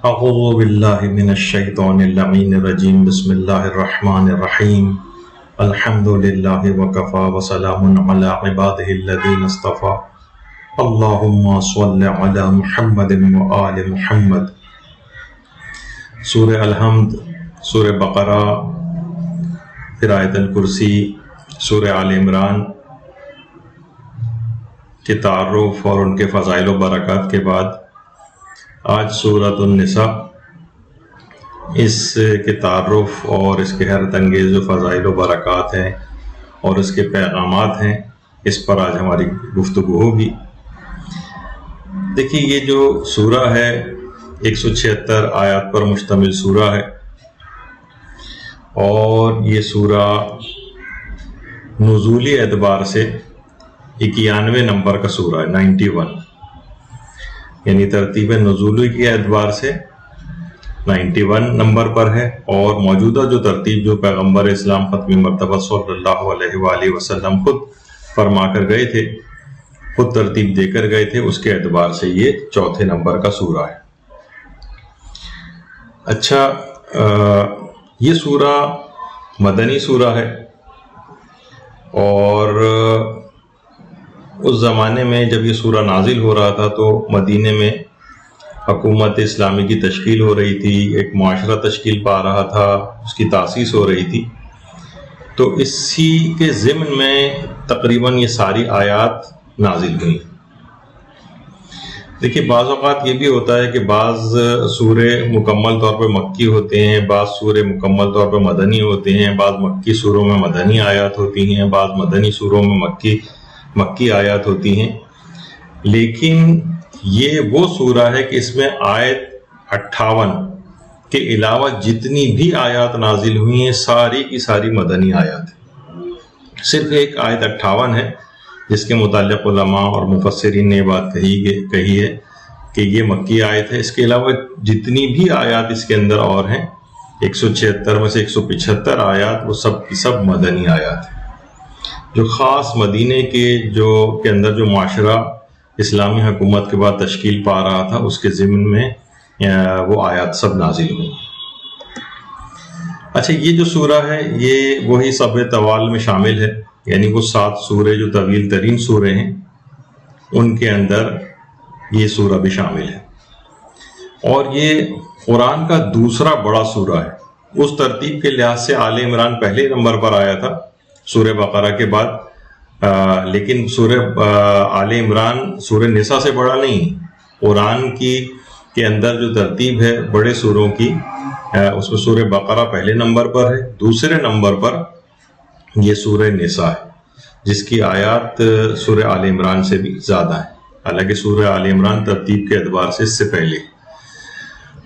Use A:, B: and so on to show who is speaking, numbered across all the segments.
A: اعوذ باللہ من الشیطان اللعین الرجیم بسم اللہ الرحمن الرحیم الحمد للہ وکفی وسلام علی عبادہ الذین اصطفی اللہم صل علی محمد وآل محمد۔ سورہ الحمد، سورہ بقرہ، پھر آیت الکرسی، سورہ آل عمران کے تعارف اور ان کے فضائل و برکات کے بعد آج سورۃ النساء، اس کے تعارف اور اس کے حیرت انگیز جو فضائل و برکات ہیں اور اس کے پیغامات ہیں، اس پر آج ہماری گفتگو ہوگی۔ دیکھیے، یہ جو سورہ ہے 176 آیات پر مشتمل سورہ ہے، اور یہ سورہ نزولی اعتبار سے 91 نمبر کا سورہ ہے، 91، یعنی ترتیب نزولی کے اعتبار سے 91 نمبر پر ہے، اور موجودہ جو ترتیب جو پیغمبر اسلام ختم مرتبہ صلی اللہ علیہ وآلہ وسلم خود فرما کر گئے تھے، خود ترتیب دے کر گئے تھے، اس کے اعتبار سے یہ 4 نمبر کا سورہ ہے۔ اچھا، یہ سورہ مدنی سورہ ہے، اور اس زمانے میں جب یہ سورہ نازل ہو رہا تھا تو مدینے میں حکومت اسلامی کی تشکیل ہو رہی تھی، ایک معاشرہ تشکیل پا رہا تھا، اس کی تاسیس ہو رہی تھی، تو اسی کے ضمن میں تقریباً یہ ساری آیات نازل ہوئیں۔ دیکھیے، بعض اوقات یہ بھی ہوتا ہے کہ بعض سورے مکمل طور پر مکی ہوتے ہیں، بعض سورے مکمل طور پر مدنی ہوتے ہیں، بعض مکی سوروں میں مدنی آیات ہوتی ہیں، بعض مدنی سوروں میں مکی آیات ہوتی ہیں، لیکن یہ وہ سورہ ہے کہ اس میں آیت 58 کے علاوہ جتنی بھی آیات نازل ہوئی ہیں ساری کی ساری مدنی آیات ہیں۔ صرف ایک آیت 58 ہے جس کے متعلق علماء اور مفسرین نے یہ بات کہی ہے کہ یہ مکی آیت ہے، اس کے علاوہ جتنی بھی آیات اس کے اندر اور ہیں 176 میں سے 175 آیات وہ سب کی سب مدنی آیات ہیں، جو خاص مدینے کے اندر جو معاشرہ اسلامی حکومت کے بعد تشکیل پا رہا تھا اس کے ضمن میں وہ آیات سب نازل ہوئی۔ اچھا، یہ جو سورہ ہے یہ وہی سبع طوال میں شامل ہے، یعنی وہ 7 سورے جو طویل ترین سورے ہیں ان کے اندر یہ سورہ بھی شامل ہے، اور یہ قرآن کا دوسرا بڑا سورہ ہے۔ اس ترتیب کے لحاظ سے آل عمران پہلے نمبر پر آیا تھا سورہ بقرہ کے بعد، لیکن سورہ آل عمران سورہ نساء سے بڑا نہیں۔ قرآن کے اندر جو ترتیب ہے بڑے سوروں کی، اس میں سورہ بقرہ پہلے نمبر پر ہے، دوسرے نمبر پر یہ سورہ نساء ہے جس کی آیات سورہ آل عمران سے بھی زیادہ ہے، حالانکہ سورہ آل عمران ترتیب کے اعتبار سے اس سے پہلے۔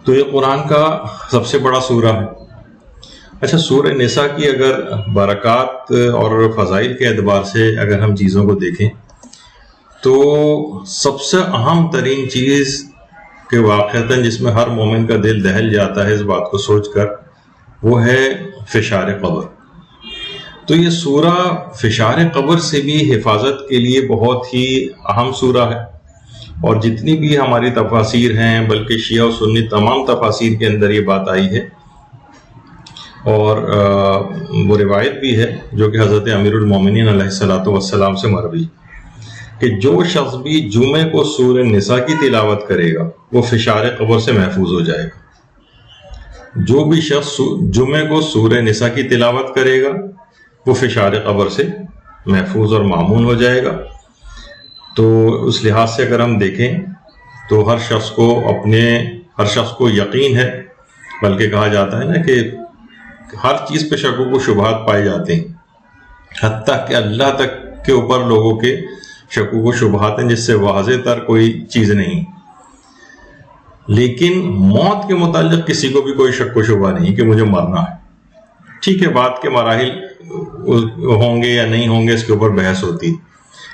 A: تو یہ قرآن کا سب سے بڑا سورہ ہے۔ اچھا، سورہ نساء کی اگر برکات اور فضائل کے اعتبار سے اگر ہم چیزوں کو دیکھیں تو سب سے اہم ترین چیز کہ واقعتاً جس میں ہر مومن کا دل دہل جاتا ہے اس بات کو سوچ کر، وہ ہے فشار قبر۔ تو یہ سورہ فشار قبر سے بھی حفاظت کے لیے بہت ہی اہم سورہ ہے، اور جتنی بھی ہماری تفاسیر ہیں، بلکہ شیعہ و سنی تمام تفاسیر کے اندر یہ بات آئی ہے، اور وہ روایت بھی ہے جو کہ حضرت امیر المومنین علیہ الصلوۃ والسلام سے مروی، کہ جو شخص بھی جمعے کو سورہ نساء کی تلاوت کرے گا وہ فشار قبر سے محفوظ ہو جائے گا۔ جو بھی شخص جمعے کو سورہ نساء کی تلاوت کرے گا وہ فشار قبر سے محفوظ اور مامون ہو جائے گا۔ تو اس لحاظ سے اگر ہم دیکھیں تو ہر شخص کو یقین ہے، بلکہ کہا جاتا ہے نا کہ ہر چیز پہ شکوک و شبہات پائے جاتے ہیں، حتیٰ کہ اللہ تک کے اوپر لوگوں کے شکوک و شبہات ہیں جس سے واضح تر کوئی چیز نہیں، لیکن موت کے متعلق کسی کو بھی کوئی شک و شبہ نہیں کہ مجھے مرنا ہے۔ ٹھیک ہے، بعد کے مراحل ہوں گے یا نہیں ہوں گے اس کے اوپر بحث ہوتی،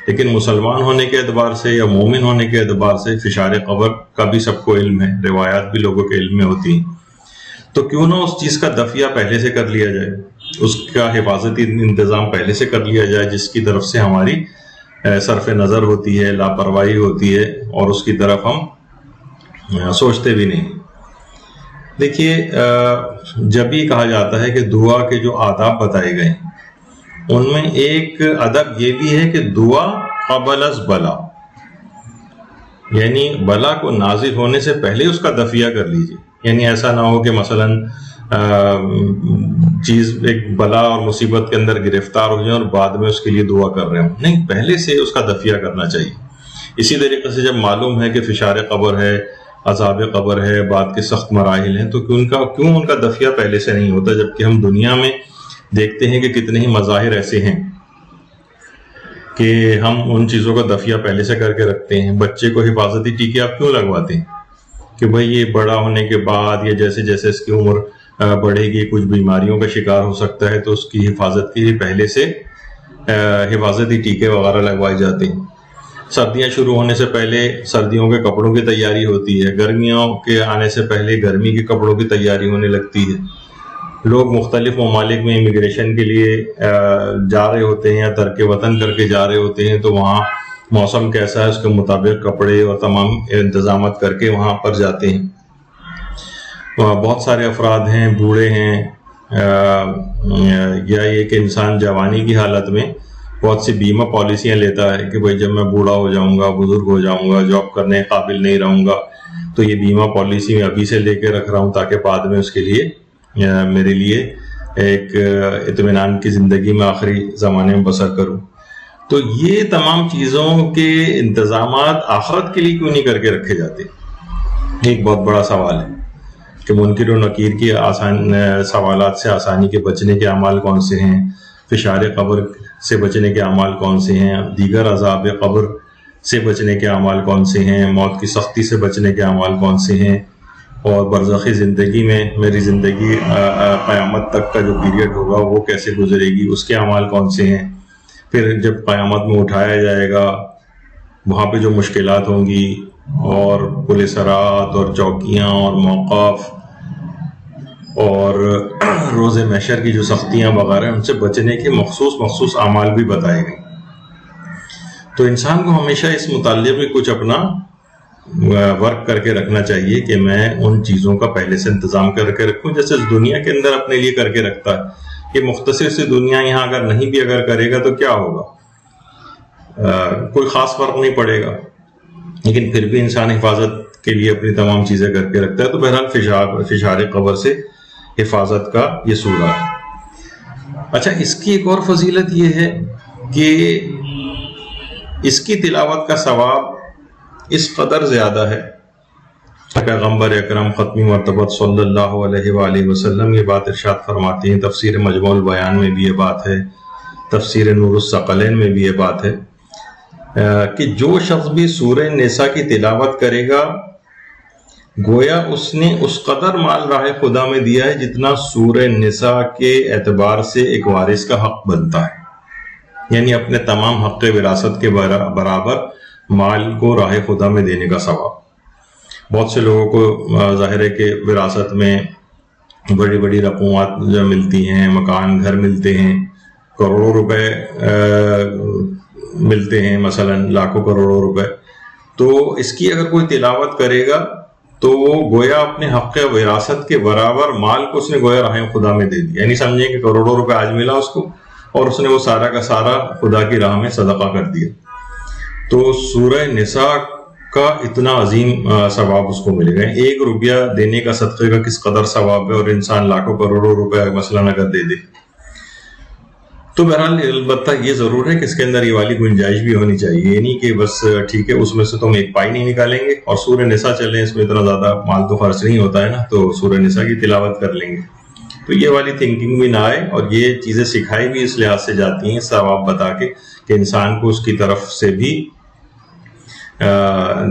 A: لیکن مسلمان ہونے کے اعتبار سے یا مومن ہونے کے اعتبار سے فشار قبر کا بھی سب کو علم ہے، روایات بھی لوگوں کے علم میں ہوتی ہیں، تو کیوں نہ اس چیز کا دفیہ پہلے سے کر لیا جائے، اس کا حفاظتی انتظام پہلے سے کر لیا جائے، جس کی طرف سے ہماری صرف نظر ہوتی ہے، لاپرواہی ہوتی ہے، اور اس کی طرف ہم سوچتے بھی نہیں۔ دیکھیے جب یہ کہا جاتا ہے کہ دعا کے جو آداب بتائے گئے ہیں ان میں ایک ادب یہ بھی ہے کہ دعا قبل از بلا، یعنی بلا کو نازل ہونے سے پہلے اس کا دفیہ کر لیجیے. یعنی ایسا نہ ہو کہ مثلا چیز ایک بلا اور مصیبت کے اندر گرفتار ہو جائے اور بعد میں اس کے لیے دعا کر رہے ہوں. نہیں، پہلے سے اس کا دفیہ کرنا چاہیے. اسی طریقے سے جب معلوم ہے کہ فشار قبر ہے، عذاب قبر ہے، بعد کے سخت مراحل ہیں، تو کیوں ان کا دفیہ پہلے سے نہیں ہوتا؟ جبکہ ہم دنیا میں دیکھتے ہیں کہ کتنے ہی مظاہر ایسے ہیں کہ ہم ان چیزوں کا دفیہ پہلے سے کر کے رکھتے ہیں. بچے کو حفاظتی ٹیکے آپ کیوں لگواتے ہیں؟ کہ بھئی یہ بڑا ہونے کے بعد یا جیسے جیسے اس کی عمر بڑھے گی کچھ بیماریوں کا شکار ہو سکتا ہے، تو اس کی حفاظت کے لیے پہلے سے حفاظتی ٹیکے وغیرہ لگوائے جاتے ہیں. سردیاں شروع ہونے سے پہلے سردیوں کے کپڑوں کی تیاری ہوتی ہے، گرمیوں کے آنے سے پہلے گرمی کے کپڑوں کی تیاری ہونے لگتی ہے. لوگ مختلف ممالک میں امیگریشن کے لیے جا رہے ہوتے ہیں یا ترک وطن کر کے جا رہے ہوتے ہیں، تو وہاں موسم کیسا ہے اس کے مطابق کپڑے اور تمام انتظامات کر کے وہاں پر جاتے ہیں. بہت سارے افراد ہیں، بوڑھے ہیں، یا یہ کہ انسان جوانی کی حالت میں بہت سی بیمہ پالیسیاں لیتا ہے کہ بھائی جب میں بوڑھا ہو جاؤں گا، بزرگ ہو جاؤں گا، جاب کرنے قابل نہیں رہوں گا، تو یہ بیمہ پالیسی میں ابھی سے لے کے رکھ رہا ہوں تاکہ بعد میں اس کے لیے میرے لیے ایک اطمینان کی زندگی میں آخری زمانے میں بسر کروں. تو یہ تمام چیزوں کے انتظامات آخرت کے لیے کیوں نہیں کر کے رکھے جاتے؟ ایک بہت بڑا سوال ہے کہ منکر و نکیر کی سوالات سے آسانی کے بچنے کے اعمال کون سے ہیں، فشار قبر سے بچنے کے اعمال کون سے ہیں، دیگر عذاب قبر سے بچنے کے اعمال کون سے ہیں، موت کی سختی سے بچنے کے اعمال کون سے ہیں، اور برزخی زندگی میں میری زندگی قیامت تک کا جو پیریڈ ہوگا وہ کیسے گزرے گی، اس کے اعمال کون سے ہیں. پھر جب قیامت میں اٹھایا جائے گا وہاں پہ جو مشکلات ہوں گی، اور پولیس رات اور چوکیاں اور موقف اور روز محشر کی جو سختیاں وغیرہ، ان سے بچنے کے مخصوص اعمال بھی بتائے گئے. تو انسان کو ہمیشہ اس متعلق میں کچھ اپنا ورک کر کے رکھنا چاہیے کہ میں ان چیزوں کا پہلے سے انتظام کر کے رکھوں، جیسے اس دنیا کے اندر اپنے لیے کر کے رکھتا ہے. یہ مختصر سی دنیا یہاں اگر نہیں بھی اگر کرے گا تو کیا ہوگا؟ کوئی خاص فرق نہیں پڑے گا، لیکن پھر بھی انسان حفاظت کے لیے اپنی تمام چیزیں کر کے رکھتا ہے. تو بہرحال فشار قبر سے حفاظت کا یہ سورہ ہے. اچھا، اس کی ایک اور فضیلت یہ ہے کہ اس کی تلاوت کا ثواب اس قدر زیادہ ہے. پیغمبر اکرم ختمی مرتبت صلی اللہ علیہ وآلہ وسلم یہ بات ارشاد فرماتے ہیں، تفسیر مجموع البیان میں بھی یہ بات ہے، تفسیر نور الثقلین میں بھی یہ بات ہے کہ جو شخص بھی سورہ نساء کی تلاوت کرے گا گویا اس نے اس قدر مال راہ خدا میں دیا ہے جتنا سورہ نساء کے اعتبار سے ایک وارث کا حق بنتا ہے. یعنی اپنے تمام حق وراثت کے برابر مال کو راہ خدا میں دینے کا ثواب. بہت سے لوگوں کو ظاہر ہے کہ وراثت میں بڑی بڑی رقومات جو ملتی ہیں، مکان گھر ملتے ہیں، کروڑوں روپے ملتے ہیں، مثلا لاکھوں کروڑوں روپے. تو اس کی اگر کوئی تلاوت کرے گا تو وہ گویا اپنے حق وراثت کے برابر مال کو اس نے گویا راہ خدا میں دے دیا. یعنی سمجھیں کہ کروڑوں روپے آج ملا اس کو اور اس نے وہ سارا کا سارا خدا کی راہ میں صدقہ کر دیا. تو سورہ نساء کا اتنا عظیم ثواب اس کو ملے گا. 1 روپیہ دینے کا صدقے کا کس قدر ثواب ہے، اور انسان لاکھوں کروڑوں روپے مثلا اگر دے دے. تو بہرحال البتہ یہ ضرور ہے کہ اس کے اندر یہ والی گنجائش بھی ہونی چاہیے. یہ نہیں کہ بس ٹھیک ہے اس میں سے تم ایک پائی نہیں نکالیں گے اور سورہ نساء چلیں، اس میں اتنا زیادہ مال تو خرچ نہیں ہوتا ہے نا، تو سورہ نساء کی تلاوت کر لیں گے. تو یہ والی تھنکنگ بھی نہ آئے، اور یہ چیزیں سکھائی بھی اس لحاظ سے جاتی ہیں ثواب بتا کے کہ انسان کو اس کی طرف سے بھی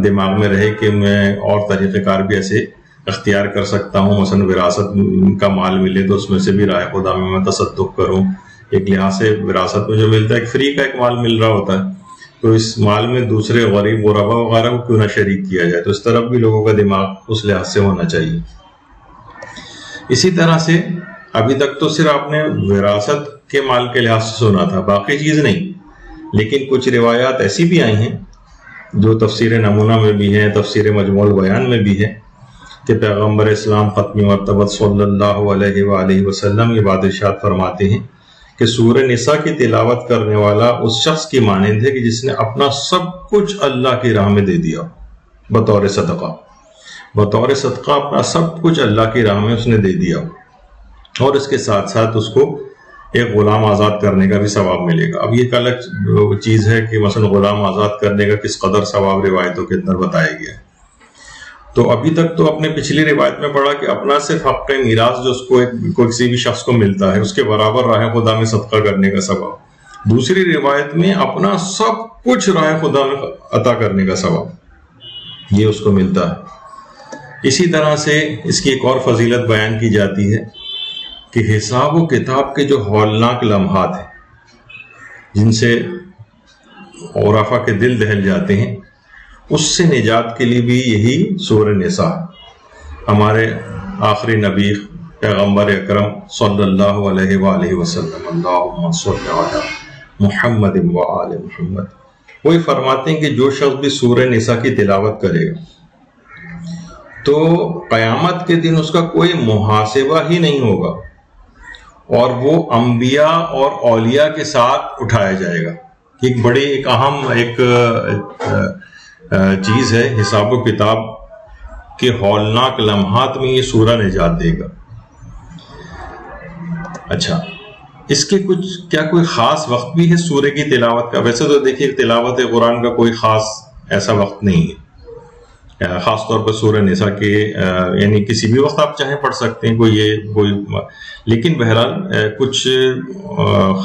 A: دماغ میں رہے کہ میں اور طریقہ کار بھی ایسے اختیار کر سکتا ہوں. مثلا وراثت کا مال ملے تو اس میں سے بھی راہ خدا میں تصدق کروں. ایک لحاظ سے وراثت میں جو ملتا ہے ایک فری کا ایک مال مل رہا ہوتا ہے، تو اس مال میں دوسرے غریب غربا وغیرہ کو کیوں نہ شریک کیا جائے. تو اس طرف بھی لوگوں کا دماغ اس لحاظ سے ہونا چاہیے. اسی طرح سے ابھی تک تو صرف آپ نے وراثت کے مال کے لحاظ سے سنا تھا، باقی چیز نہیں. لیکن کچھ روایات ایسی بھی آئی ہیں جو تفسیر نمونہ میں بھی ہیں، تفسیر مجموع البیان میں بھی ہے، کہ پیغمبر اسلام ختم مرتبت صلی اللہ علیہ وآلہ وسلم یہ بات ارشاد فرماتے ہیں کہ سورہ نساء کی تلاوت کرنے والا اس شخص کی مانند ہے کہ جس نے اپنا سب کچھ اللہ کی راہ میں دے دیا بطور صدقہ اپنا سب کچھ اللہ کی راہ میں اس نے دے دیا، اور اس کے ساتھ ساتھ اس کو ایک غلام آزاد کرنے کا بھی ثواب ملے گا۔ اب یہ ایک الگ چیز ہے کہ مثلا غلام آزاد کرنے کا کس قدر ثواب روایتوں کے اندر بتایا گیا ہے۔ تو ابھی تک تو اپنے پچھلی روایت میں پڑھا کہ اپنا صرف حق میراث جو اس کو کسی بھی شخص کو ملتا ہے اس کے برابر راہ خدا میں صدقہ کرنے کا ثواب، دوسری روایت میں اپنا سب کچھ راہ خدا میں عطا کرنے کا ثواب یہ اس کو ملتا ہے۔ اسی طرح سے اس کی ایک اور فضیلت بیان کی جاتی ہے کہ حساب و کتاب کے جو ہولناک لمحات ہیں جن سے عرفا کے دل دہل جاتے ہیں، اس سے نجات کے لیے بھی یہی سورہ نساء ہمارے آخری نبی پیغمبر اکرم صلی اللہ علیہ وآلہ وسلم اللہم صلی علی محمد وآل محمد وہی فرماتے ہیں کہ جو شخص بھی سورہ نساء کی تلاوت کرے گا تو قیامت کے دن اس کا کوئی محاسبہ ہی نہیں ہوگا، اور وہ انبیاء اور اولیاء کے ساتھ اٹھایا جائے گا۔ ایک بڑی ایک اہم چیز ہے، حساب و کتاب کے ہولناک لمحات میں یہ سورہ نجات دے گا۔ اچھا، اس کے کیا کوئی خاص وقت بھی ہے سورہ کی تلاوت کا؟ ویسے تو دیکھیے تلاوت قرآن کا کوئی خاص ایسا وقت نہیں ہے، خاص طور پر سورہ نساء کے یعنی کسی بھی وقت آپ چاہیں پڑھ سکتے ہیں، کوئی لیکن بہرحال کچھ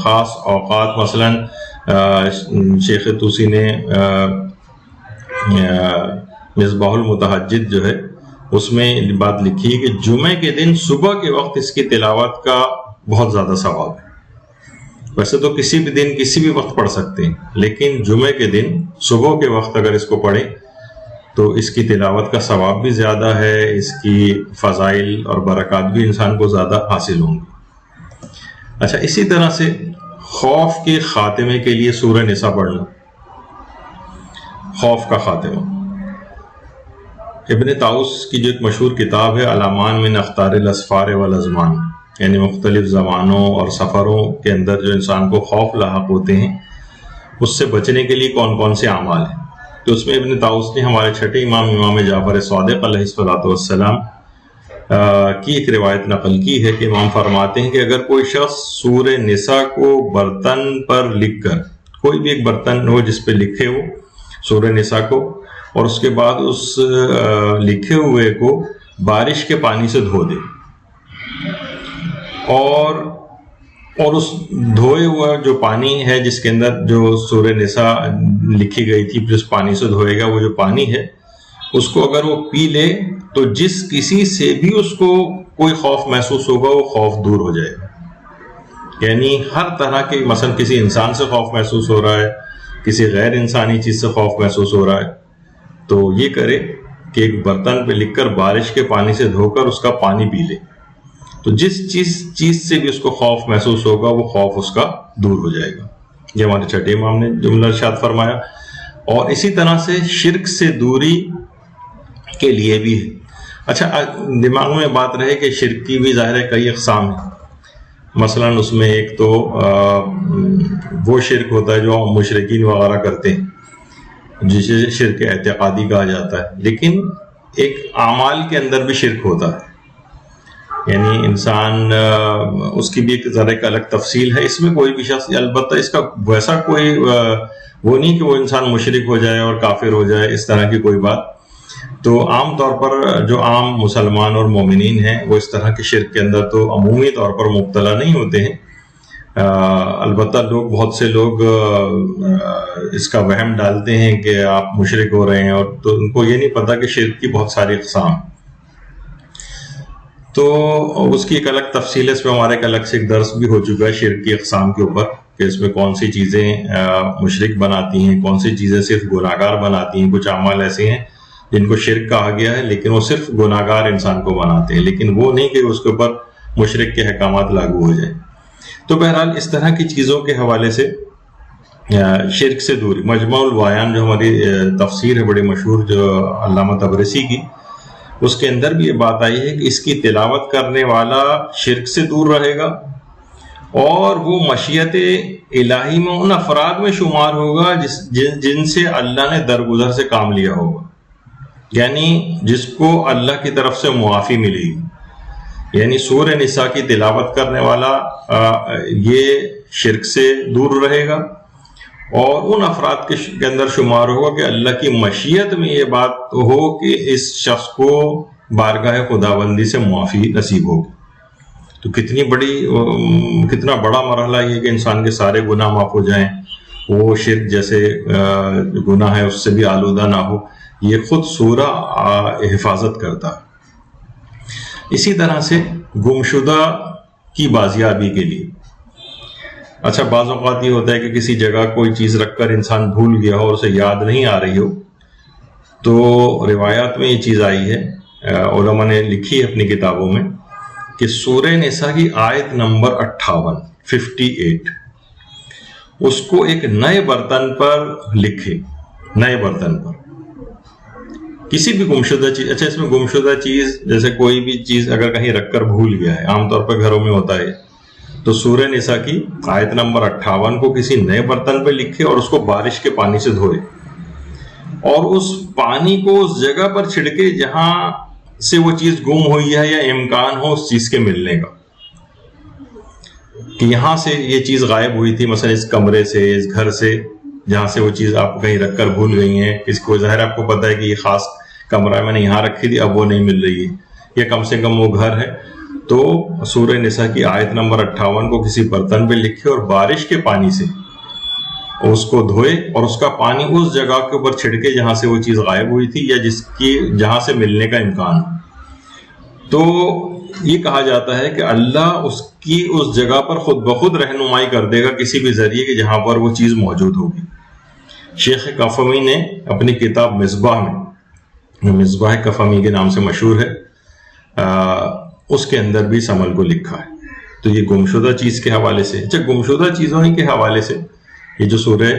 A: خاص اوقات، مثلا شیخ توسی نے مصباح المتحجد جو ہے اس میں بات لکھی ہے کہ جمعے کے دن صبح کے وقت اس کی تلاوت کا بہت زیادہ ثواب ہے۔ ویسے تو کسی بھی دن کسی بھی وقت پڑھ سکتے ہیں، لیکن جمعے کے دن صبح کے وقت اگر اس کو پڑھیں تو اس کی تلاوت کا ثواب بھی زیادہ ہے، اس کی فضائل اور برکات بھی انسان کو زیادہ حاصل ہوں گی۔ اچھا، اسی طرح سے خوف کے خاتمے کے لیے سورہ نساء پڑھنا، خوف کا خاتمہ۔ ابن طاؤس کی جو ایک مشہور کتاب ہے علامان من اخطار الاسفار والازمان، یعنی مختلف زمانوں اور سفروں کے اندر جو انسان کو خوف لاحق ہوتے ہیں اس سے بچنے کے لیے کون کون سے اعمال ہیں، تو اس میں ابن طاؤس نے ہمارے چھٹے امام جعفر صادق علیہ السلام کی ایک روایت نقل کی ہے کہ امام فرماتے ہیں کہ اگر کوئی شخص سورہ نساء کو برتن پر لکھ کر، کوئی بھی ایک برتن ہو جس پہ لکھے ہو سورہ نساء کو، اور اس کے بعد اس لکھے ہوئے کو بارش کے پانی سے دھو دے، اور اس دھوئے ہوا جو پانی ہے جس کے اندر جو سورہ نساء لکھی گئی تھی جس پانی سے دھوئے گا، وہ جو پانی ہے اس کو اگر وہ پی لے تو جس کسی سے بھی اس کو کوئی خوف محسوس ہوگا وہ خوف دور ہو جائے گا۔ یعنی ہر طرح کے، مثلا کسی انسان سے خوف محسوس ہو رہا ہے، کسی غیر انسانی چیز سے خوف محسوس ہو رہا ہے، تو یہ کرے کہ ایک برتن پہ لکھ کر بارش کے پانی سے دھو کر اس کا پانی پی لے، تو جس چیز سے بھی اس کو خوف محسوس ہوگا وہ خوف اس کا دور ہو جائے گا۔ یہ ہمارے چھٹے امام نے جملہ ارشاد فرمایا۔ اور اسی طرح سے شرک سے دوری کے لیے بھی ہے۔ اچھا، دماغ میں بات رہے کہ شرک کی بھی ظاہر ہے کئی اقسام ہیں، مثلا اس میں ایک تو وہ شرک ہوتا ہے جو مشرکین وغیرہ کرتے ہیں جسے شرک اعتقادی کہا جاتا ہے، لیکن ایک اعمال کے اندر بھی شرک ہوتا ہے، یعنی انسان اس کی بھی ایک ذرا ایک الگ تفصیل ہے۔ اس میں کوئی بھی شخص، البتہ اس کا ویسا کوئی وہ نہیں کہ وہ انسان مشرک ہو جائے اور کافر ہو جائے، اس طرح کی کوئی بات۔ تو عام طور پر جو عام مسلمان اور مومنین ہیں وہ اس طرح کے شرک کے اندر تو عمومی طور پر مبتلا نہیں ہوتے ہیں، البتہ بہت سے لوگ اس کا وہم ڈالتے ہیں کہ آپ مشرک ہو رہے ہیں، اور تو ان کو یہ نہیں پتہ کہ شرک کی بہت ساری اقسام، تو اس کی ایک الگ تفصیل ہے۔ اس میں ہمارا ایک الگ سے ایک درس بھی ہو چکا ہے شرک کی اقسام کے اوپر، کہ اس میں کون سی چیزیں مشرک بناتی ہیں، کون سی چیزیں صرف گناہگار بناتی ہیں۔ کچھ اعمال ایسے ہیں جن کو شرک کہا گیا ہے لیکن وہ صرف گناہگار انسان کو بناتے ہیں، لیکن وہ نہیں کہ اس کے اوپر مشرک کے احکامات لاگو ہو جائیں۔ تو بہرحال اس طرح کی چیزوں کے حوالے سے شرک سے دوری، مجمع البیان جو ہماری تفسیر ہے بڑی مشہور جو علامہ طبرسی کی، اس کے اندر بھی یہ بات آئی ہے کہ اس کی تلاوت کرنے والا شرک سے دور رہے گا اور وہ مشیت الہی میں ان افراد میں شمار ہوگا جن سے اللہ نے درگزر سے کام لیا ہوگا، یعنی جس کو اللہ کی طرف سے معافی ملے گی۔ یعنی سورہ نساء کی تلاوت کرنے والا یہ شرک سے دور رہے گا اور ان افراد کے اندر شمار ہوگا کہ اللہ کی مشیت میں یہ بات ہو کہ اس شخص کو بارگاہ خداوندی سے معافی نصیب ہوگی۔ تو کتنا بڑا مرحلہ یہ کہ انسان کے سارے گناہ معاف ہو جائیں، وہ شرک جیسے گناہ ہے اس سے بھی آلودہ نہ ہو، یہ خود سورہ حفاظت کرتا ہے۔ اسی طرح سے گمشدہ کی بازیابی کے لیے، اچھا بعض اوقات یہ ہوتا ہے کہ کسی جگہ کوئی چیز رکھ کر انسان بھول گیا ہو اور اسے یاد نہیں آ رہی ہو، تو روایات میں یہ چیز آئی ہے، علماء نے لکھی ہے اپنی کتابوں میں کہ سورہ نساء کی آیت نمبر 58 اس کو ایک نئے برتن پر لکھے، نئے برتن پر کسی بھی گمشدہ چیز، اچھا اس میں گمشدہ چیز جیسے کوئی بھی چیز اگر کہیں رکھ کر بھول گیا ہے، عام طور پر گھروں میں ہوتا ہے، تو سورہ نساء کی آیت نمبر 58 کو کسی نئے برتن پہ لکھے اور اس کو بارش کے پانی سے دھوئے اور اس پانی کو اس جگہ پر چھڑکے جہاں سے وہ چیز گم ہوئی ہے یا امکان ہو اس چیز کے ملنے کا، کہ یہاں سے یہ چیز غائب ہوئی تھی، مثلا اس کمرے سے، اس گھر سے جہاں سے وہ چیز آپ کہیں رکھ کر بھول گئی ہیں، اس کو ظاہر آپ کو پتا ہے کہ یہ خاص کمرہ میں نے یہاں رکھی تھی، اب وہ نہیں مل رہی ہے، یا کم سے کم وہ گھر ہے، تو سورہ نساء کی آیت نمبر 58 کو کسی برتن پہ لکھے اور بارش کے پانی سے اس کو دھوئے اور اس کا پانی اس جگہ کے اوپر چھڑکے جہاں سے وہ چیز غائب ہوئی تھی یا جہاں سے ملنے کا امکان ہو۔ تو یہ کہا جاتا ہے کہ اللہ اس جگہ پر خود بخود رہنمائی کر دے گا کسی بھی ذریعے کہ جہاں پر وہ چیز موجود ہوگی۔ شیخ کفمی نے اپنی کتاب مصباح میں، مصباح کفمی کے نام سے مشہور ہے، اس کے اندر بھی اس عمل کو لکھا ہے۔ تو یہ گمشدہ چیز کے حوالے سے، اچھا گمشدہ چیزوں کے حوالے سے یہ جو سورہ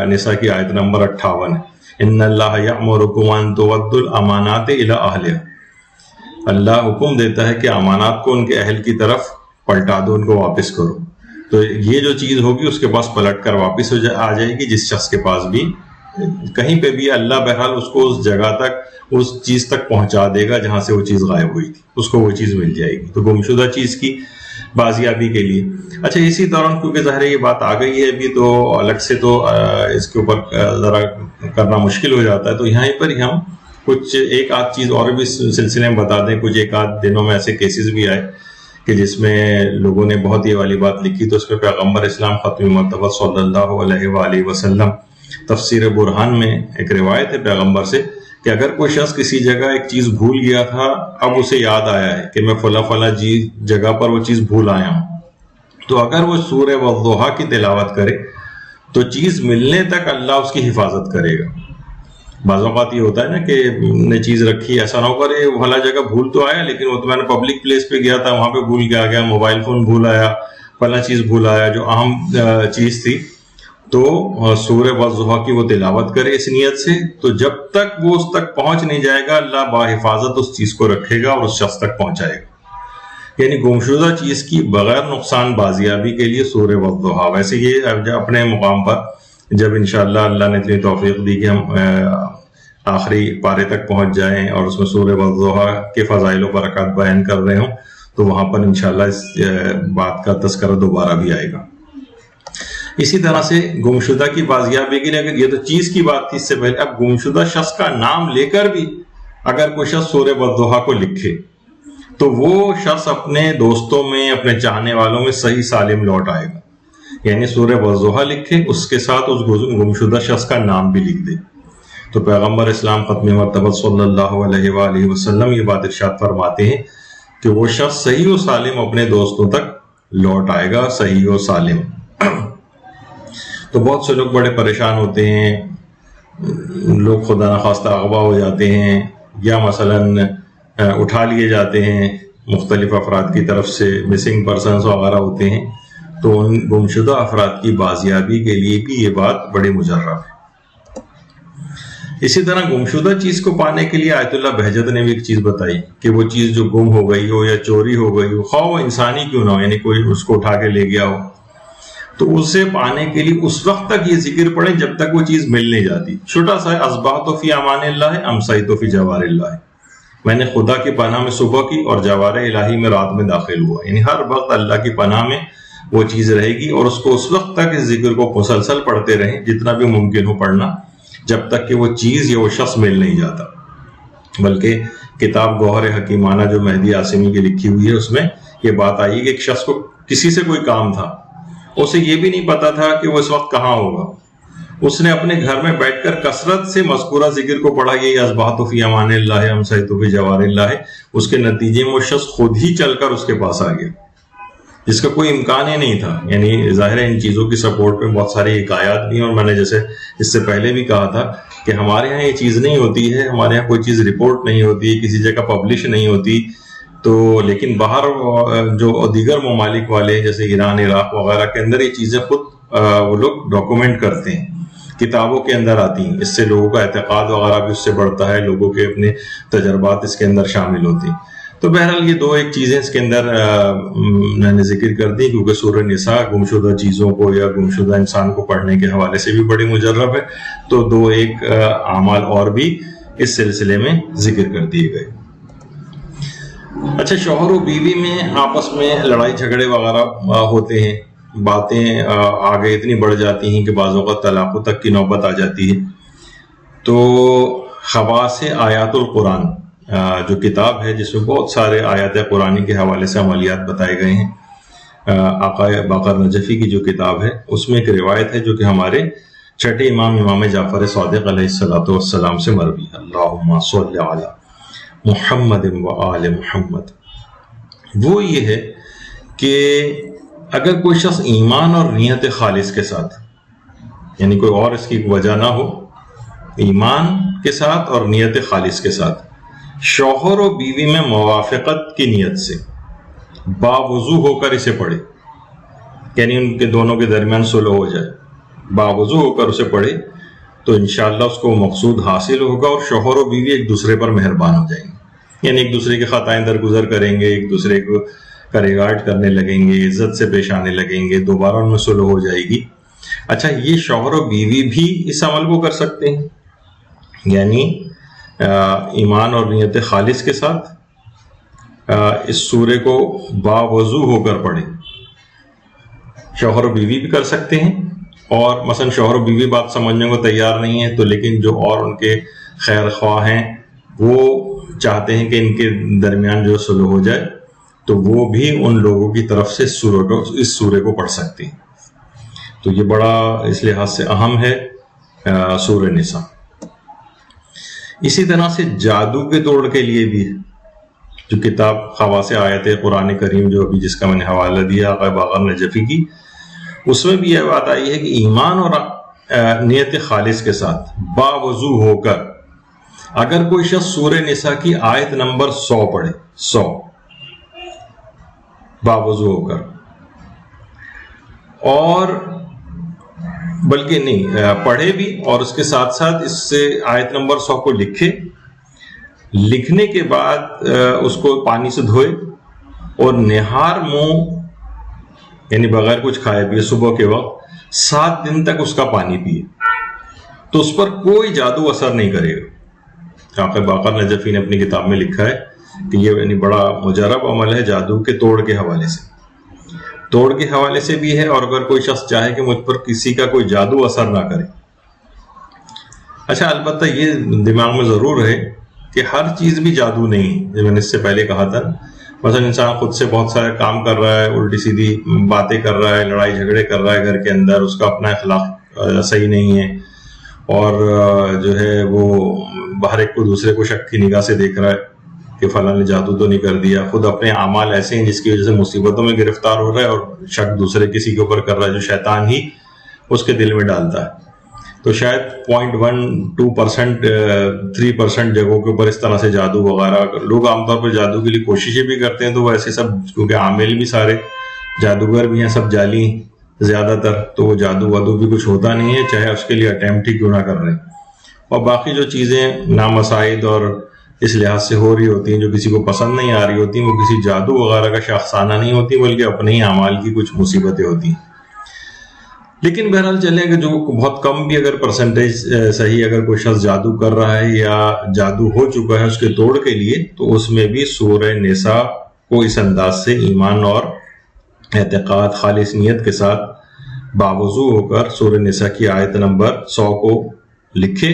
A: نساء کی آیت نمبر 58 ہے، ان اللہ یأمرکم ان تؤدوا الامانات الی اہلہا، اللہ حکم دیتا ہے کہ امانات کو ان کے اہل کی طرف پلٹا دو، ان کو واپس کرو۔ تو یہ جو چیز ہوگی اس کے پاس پلٹ کر واپس آ جائے گی، جس شخص کے پاس بھی کہیں پہ بھی اللہ بہرحال اس کو اس جگہ تک، اس چیز تک پہنچا دے گا جہاں سے وہ چیز غائب ہوئی تھی، اس کو وہ چیز مل جائے گی۔ تو گمشدہ چیز کی بازیابی کے لیے، اچھا اسی دوران کیونکہ ظاہر یہ بات آ گئی ہے ابھی، تو الگ سے تو اس کے اوپر ذرا کرنا مشکل ہو جاتا ہے، تو یہاں پر ہی ہم کچھ ایک آدھ چیز اور بھی سلسلے میں بتا دیں۔ کچھ ایک آدھ دنوں میں ایسے کیسز بھی آئے کہ جس میں لوگوں نے بہت یہ والی بات لکھی، تو اس پہ پیغمبر اسلام ختم مرتبہ صلی اللہ علیہ وآلہ وسلم تفسیر برہان میں ایک روایت ہے پیغمبر سے کہ اگر کوئی شخص کسی جگہ ایک چیز بھول گیا تھا، اب اسے یاد آیا ہے کہ میں فلاں فلاں جگہ پر وہ چیز بھول آیا ہوں، تو اگر وہ سورہ والضحیٰ کی تلاوت کرے تو چیز ملنے تک اللہ اس کی حفاظت کرے گا۔ بعض اوقات یہ ہوتا ہے نا کہ نے چیز رکھی، ایسا نہ ہو کرے فلاں جگہ بھول تو آیا لیکن وہ تو میں نے پبلک پلیس پہ گیا تھا، وہاں پہ بھول کے آ گیا، موبائل فون بھول آیا، فلاں چیز بھول آیا جو اہم چیز تھی، تو سورہ والضحیٰ کی وہ تلاوت کرے اس نیت سے، تو جب تک وہ اس تک پہنچ نہیں جائے گا اللہ باحفاظت اس چیز کو رکھے گا اور اس شخص تک پہنچائے گا۔ یعنی گمشدہ چیز کی بغیر نقصان بازیابی کے لیے سورہ والضحیٰ۔ ویسے یہ اپنے مقام پر جب انشاءاللہ اللہ نے اتنی توفیق دی کہ ہم آخری پارے تک پہنچ جائیں اور اس میں سورہ والضحیٰ کے فضائل و برکات بیان کر رہے ہوں، تو وہاں پر انشاءاللہ اس بات کا تذکرہ دوبارہ بھی آئے گا۔ اسی طرح سے گمشدہ کی بازیابی کے لیے، یہ تو چیز کی بات تھی اس سے پہلے، اب گمشدہ شخص کا نام لے کر بھی اگر کوئی شخص سورہ والضحیٰ کو لکھے تو وہ شخص اپنے دوستوں میں، اپنے چاہنے والوں میں صحیح سالم لوٹ آئے گا۔ یعنی سورہ والضحیٰ لکھے، اس کے ساتھ اس گمشدہ شخص کا نام بھی لکھ دے۔ تو پیغمبر اسلام ختم مرتبہ صلی اللہ علیہ وآلہ وسلم یہ بات ارشاد فرماتے ہیں کہ وہ شخص صحیح و سالم اپنے دوستوں تک لوٹ آئے گا، صحیح و سالم۔ تو بہت سے لوگ بڑے پریشان ہوتے ہیں، لوگ خدا نخواستہ اغوا ہو جاتے ہیں یا مثلاً اٹھا لیے جاتے ہیں مختلف افراد کی طرف سے، مسنگ پرسنز وغیرہ ہوتے ہیں، تو ان گمشدہ افراد کی بازیابی کے لیے بھی یہ بات بڑی مجرب ہے۔ اسی طرح گمشدہ چیز کو پانے کے لیے آیت اللہ بہجت نے بھی ایک چیز بتائی کہ وہ چیز جو گم ہو گئی ہو یا چوری ہو گئی ہو، خواہ وہ انسانی کیوں نہ ہو، یعنی کوئی اس کو اٹھا کے لے گیا ہو، تو اسے پانے کے لیے اس وقت تک یہ ذکر پڑھیں جب تک وہ چیز مل نہیں جاتی. چھوٹا سا اصبحت فی امان اللہ امسیت فی جوار اللہ، میں نے خدا کی پناہ میں صبح کی اور جوار الہی میں رات میں داخل ہوا. یعنی ہر وقت اللہ کی پناہ میں وہ چیز رہے گی، اور اس کو اس وقت تک اس ذکر کو مسلسل پڑھتے رہیں جتنا بھی ممکن ہو پڑھنا، جب تک کہ وہ چیز یا وہ شخص مل نہیں جاتا. بلکہ کتاب گوہر حکیمانہ جو مہدی عاصمی کی لکھی ہوئی ہے، اس میں یہ بات آئی کہ ایک شخص کو کسی سے کوئی کام تھا، اسے یہ بھی نہیں پتا تھا کہ وہ اس وقت کہاں ہوگا. اس نے اپنے گھر میں بیٹھ کر کثرت سے مذکورہ ذکر کو پڑھا، یہ اصبحت فی امان اللہ امسیت فی جوار اللہ. اس کے نتیجے میں وہ شخص خود ہی چل کر اس کے پاس آ گیا، جس کا کوئی امکان ہی نہیں تھا. یعنی ظاہر ہے ان چیزوں کی سپورٹ میں بہت ساری حکایات بھی ہیں، اور میں نے جیسے اس سے پہلے بھی کہا تھا کہ ہمارے ہاں یہ چیز نہیں ہوتی ہے، ہمارے ہاں کوئی چیز رپورٹ نہیں ہوتی، کسی جگہ پبلش نہیں ہوتی. تو لیکن باہر جو دیگر ممالک والے جیسے ایران، عراق وغیرہ کے اندر یہ چیزیں خود وہ لوگ ڈاکومنٹ کرتے ہیں، کتابوں کے اندر آتی ہیں. اس سے لوگوں کا اعتقاد وغیرہ بھی اس سے بڑھتا ہے، لوگوں کے اپنے تجربات اس کے اندر شامل ہوتے ہیں. تو بہرحال یہ دو ایک چیزیں اس کے اندر میں نے ذکر کر دی، کیونکہ سورہ نساء گمشدہ چیزوں کو یا گمشدہ انسان کو پڑھنے کے حوالے سے بھی بڑی مجرب ہے. تو دو ایک اعمال اور بھی اس سلسلے میں ذکر کر دیے گئے. اچھا، شوہر و بیوی میں آپس میں لڑائی جھگڑے وغیرہ ہوتے ہیں، باتیں آگے اتنی بڑھ جاتی ہیں کہ بعض اوقات طلاقوں تک کی نوبت آ جاتی ہے. تو خواص آیات القرآن جو کتاب ہے، جس میں بہت سارے آیات قرآنی کے حوالے سے عملیات بتائے گئے ہیں، آقا باقر نجفی کی جو کتاب ہے، اس میں ایک روایت ہے جو کہ ہمارے چھٹے امام جعفر صادق علیہ الصلوۃ والسلام سے مروی ہے. اللہم صل علی محمد و آل محمد. وہ یہ ہے کہ اگر کوئی شخص ایمان اور نیت خالص کے ساتھ، یعنی کوئی اور اس کی وجہ نہ ہو، ایمان کے ساتھ اور نیت خالص کے ساتھ شوہر و بیوی میں موافقت کی نیت سے باوضو ہو کر اسے پڑھے، یعنی ان کے دونوں کے درمیان صلح ہو جائے، باوضو ہو کر اسے پڑھے، تو انشاءاللہ اس کو مقصود حاصل ہوگا، اور شوہر و بیوی ایک دوسرے پر مہربان ہو جائیں گے. یعنی ایک دوسرے کی خطائیں درگزر کریں گے، ایک دوسرے کو کا ریگارڈ کرنے لگیں گے، عزت سے پیش آنے لگیں گے، دوبارہ ان میں صلح ہو جائے گی. اچھا، یہ شوہر و بیوی بھی اس عمل کو کر سکتے ہیں، یعنی ایمان اور نیت خالص کے ساتھ اس سورے کو باوضو ہو کر پڑھیں. شوہر و بیوی بھی کر سکتے ہیں، اور مثلا شوہر و بیوی بات سمجھنے کو تیار نہیں ہے، تو لیکن جو اور ان کے خیر خواہ ہیں وہ چاہتے ہیں کہ ان کے درمیان جو صلح ہو جائے، تو وہ بھی ان لوگوں کی طرف سے اس سورے کو پڑھ سکتے ہیں. تو یہ بڑا اس لحاظ سے اہم ہے سورہ نساء. اسی طرح سے جادو کے توڑ کے لیے بھی جو کتاب خواص آیت قرآن کریم جو ابھی جس کا میں نے حوالہ دیا آقا باقر نجفی کی، اس میں بھی یہ بات آئی ہے کہ ایمان اور نیت خالص کے ساتھ باوضو ہو کر اگر کوئی شخص سورہ نساء کی آیت نمبر 100 پڑھے، 100 باوضو ہو کر، اور بلکہ نہیں پڑھے بھی، اور اس کے ساتھ ساتھ اس سے آیت نمبر 100 کو لکھنے کے بعد اس کو پانی سے دھوئے، اور نہار منہ یعنی بغیر کچھ کھائے پیے صبح کے وقت 7 دن تک اس کا پانی پیے، تو اس پر کوئی جادو اثر نہیں کرے گا. آقا باقر نجفی نے اپنی کتاب میں لکھا ہے کہ یہ یعنی بڑا مجرب عمل ہے جادو کے توڑ کے حوالے سے بھی ہے. اور اگر کوئی شخص چاہے کہ مجھ پر کسی کا کوئی جادو اثر نہ کرے، اچھا البتہ یہ دماغ میں ضرور رہے کہ ہر چیز بھی جادو نہیں. جو میں نے اس سے پہلے کہا تھا، مثلا انسان خود سے بہت سارے کام کر رہا ہے، الٹی سیدھی باتیں کر رہا ہے، لڑائی جھگڑے کر رہا ہے گھر کے اندر، اس کا اپنا اخلاق صحیح نہیں ہے، اور جو ہے وہ باہر ایک کو دوسرے کو شک کی نگاہ سے دیکھ رہا ہے کہ فلاں نے جادو تو نہیں کر دیا. خود اپنے اعمال ایسے ہیں جس کی وجہ سے مصیبتوں میں گرفتار ہو رہا ہے، اور شک دوسرے کسی کے اوپر کر رہا ہے جو شیطان ہی اس کے دل میں ڈالتا ہے. تو شاید 0.12%، 3% جگہوں کے اوپر اس طرح سے جادو وغیرہ لوگ عام طور پر جادو کے لیے کوششیں بھی کرتے ہیں، تو وہ ایسے سب کیونکہ عامل بھی سارے جادوگر بھی ہیں، سب جعلی زیادہ تر، تو وہ جادو وادو بھی کچھ ہوتا نہیں ہے، چاہے اس کے لیے اٹیمپٹ ہی کیوں نہ کر رہے ہیں. اور باقی جو چیزیں نامسائد اور اس لحاظ سے ہو رہی ہوتی ہیں جو کسی کو پسند نہیں آ رہی ہوتی، وہ کسی جادو وغیرہ کا شاخسانہ نہیں ہوتی، بلکہ اپنے ہی اعمال کی کچھ مصیبتیں ہوتی ہیں۔ لیکن بہرحال چلیں کہ جو بہت کم بھی اگر پرسنٹیج صحیح اگر کوئی شخص جادو کر رہا ہے یا جادو ہو چکا ہے اس کے توڑ کے لیے، تو اس میں بھی سورہ نساء کو اس انداز سے ایمان اور اعتقاد خالص نیت کے ساتھ باوضو ہو کر سورہ نساء کی آیت نمبر 100 کو لکھے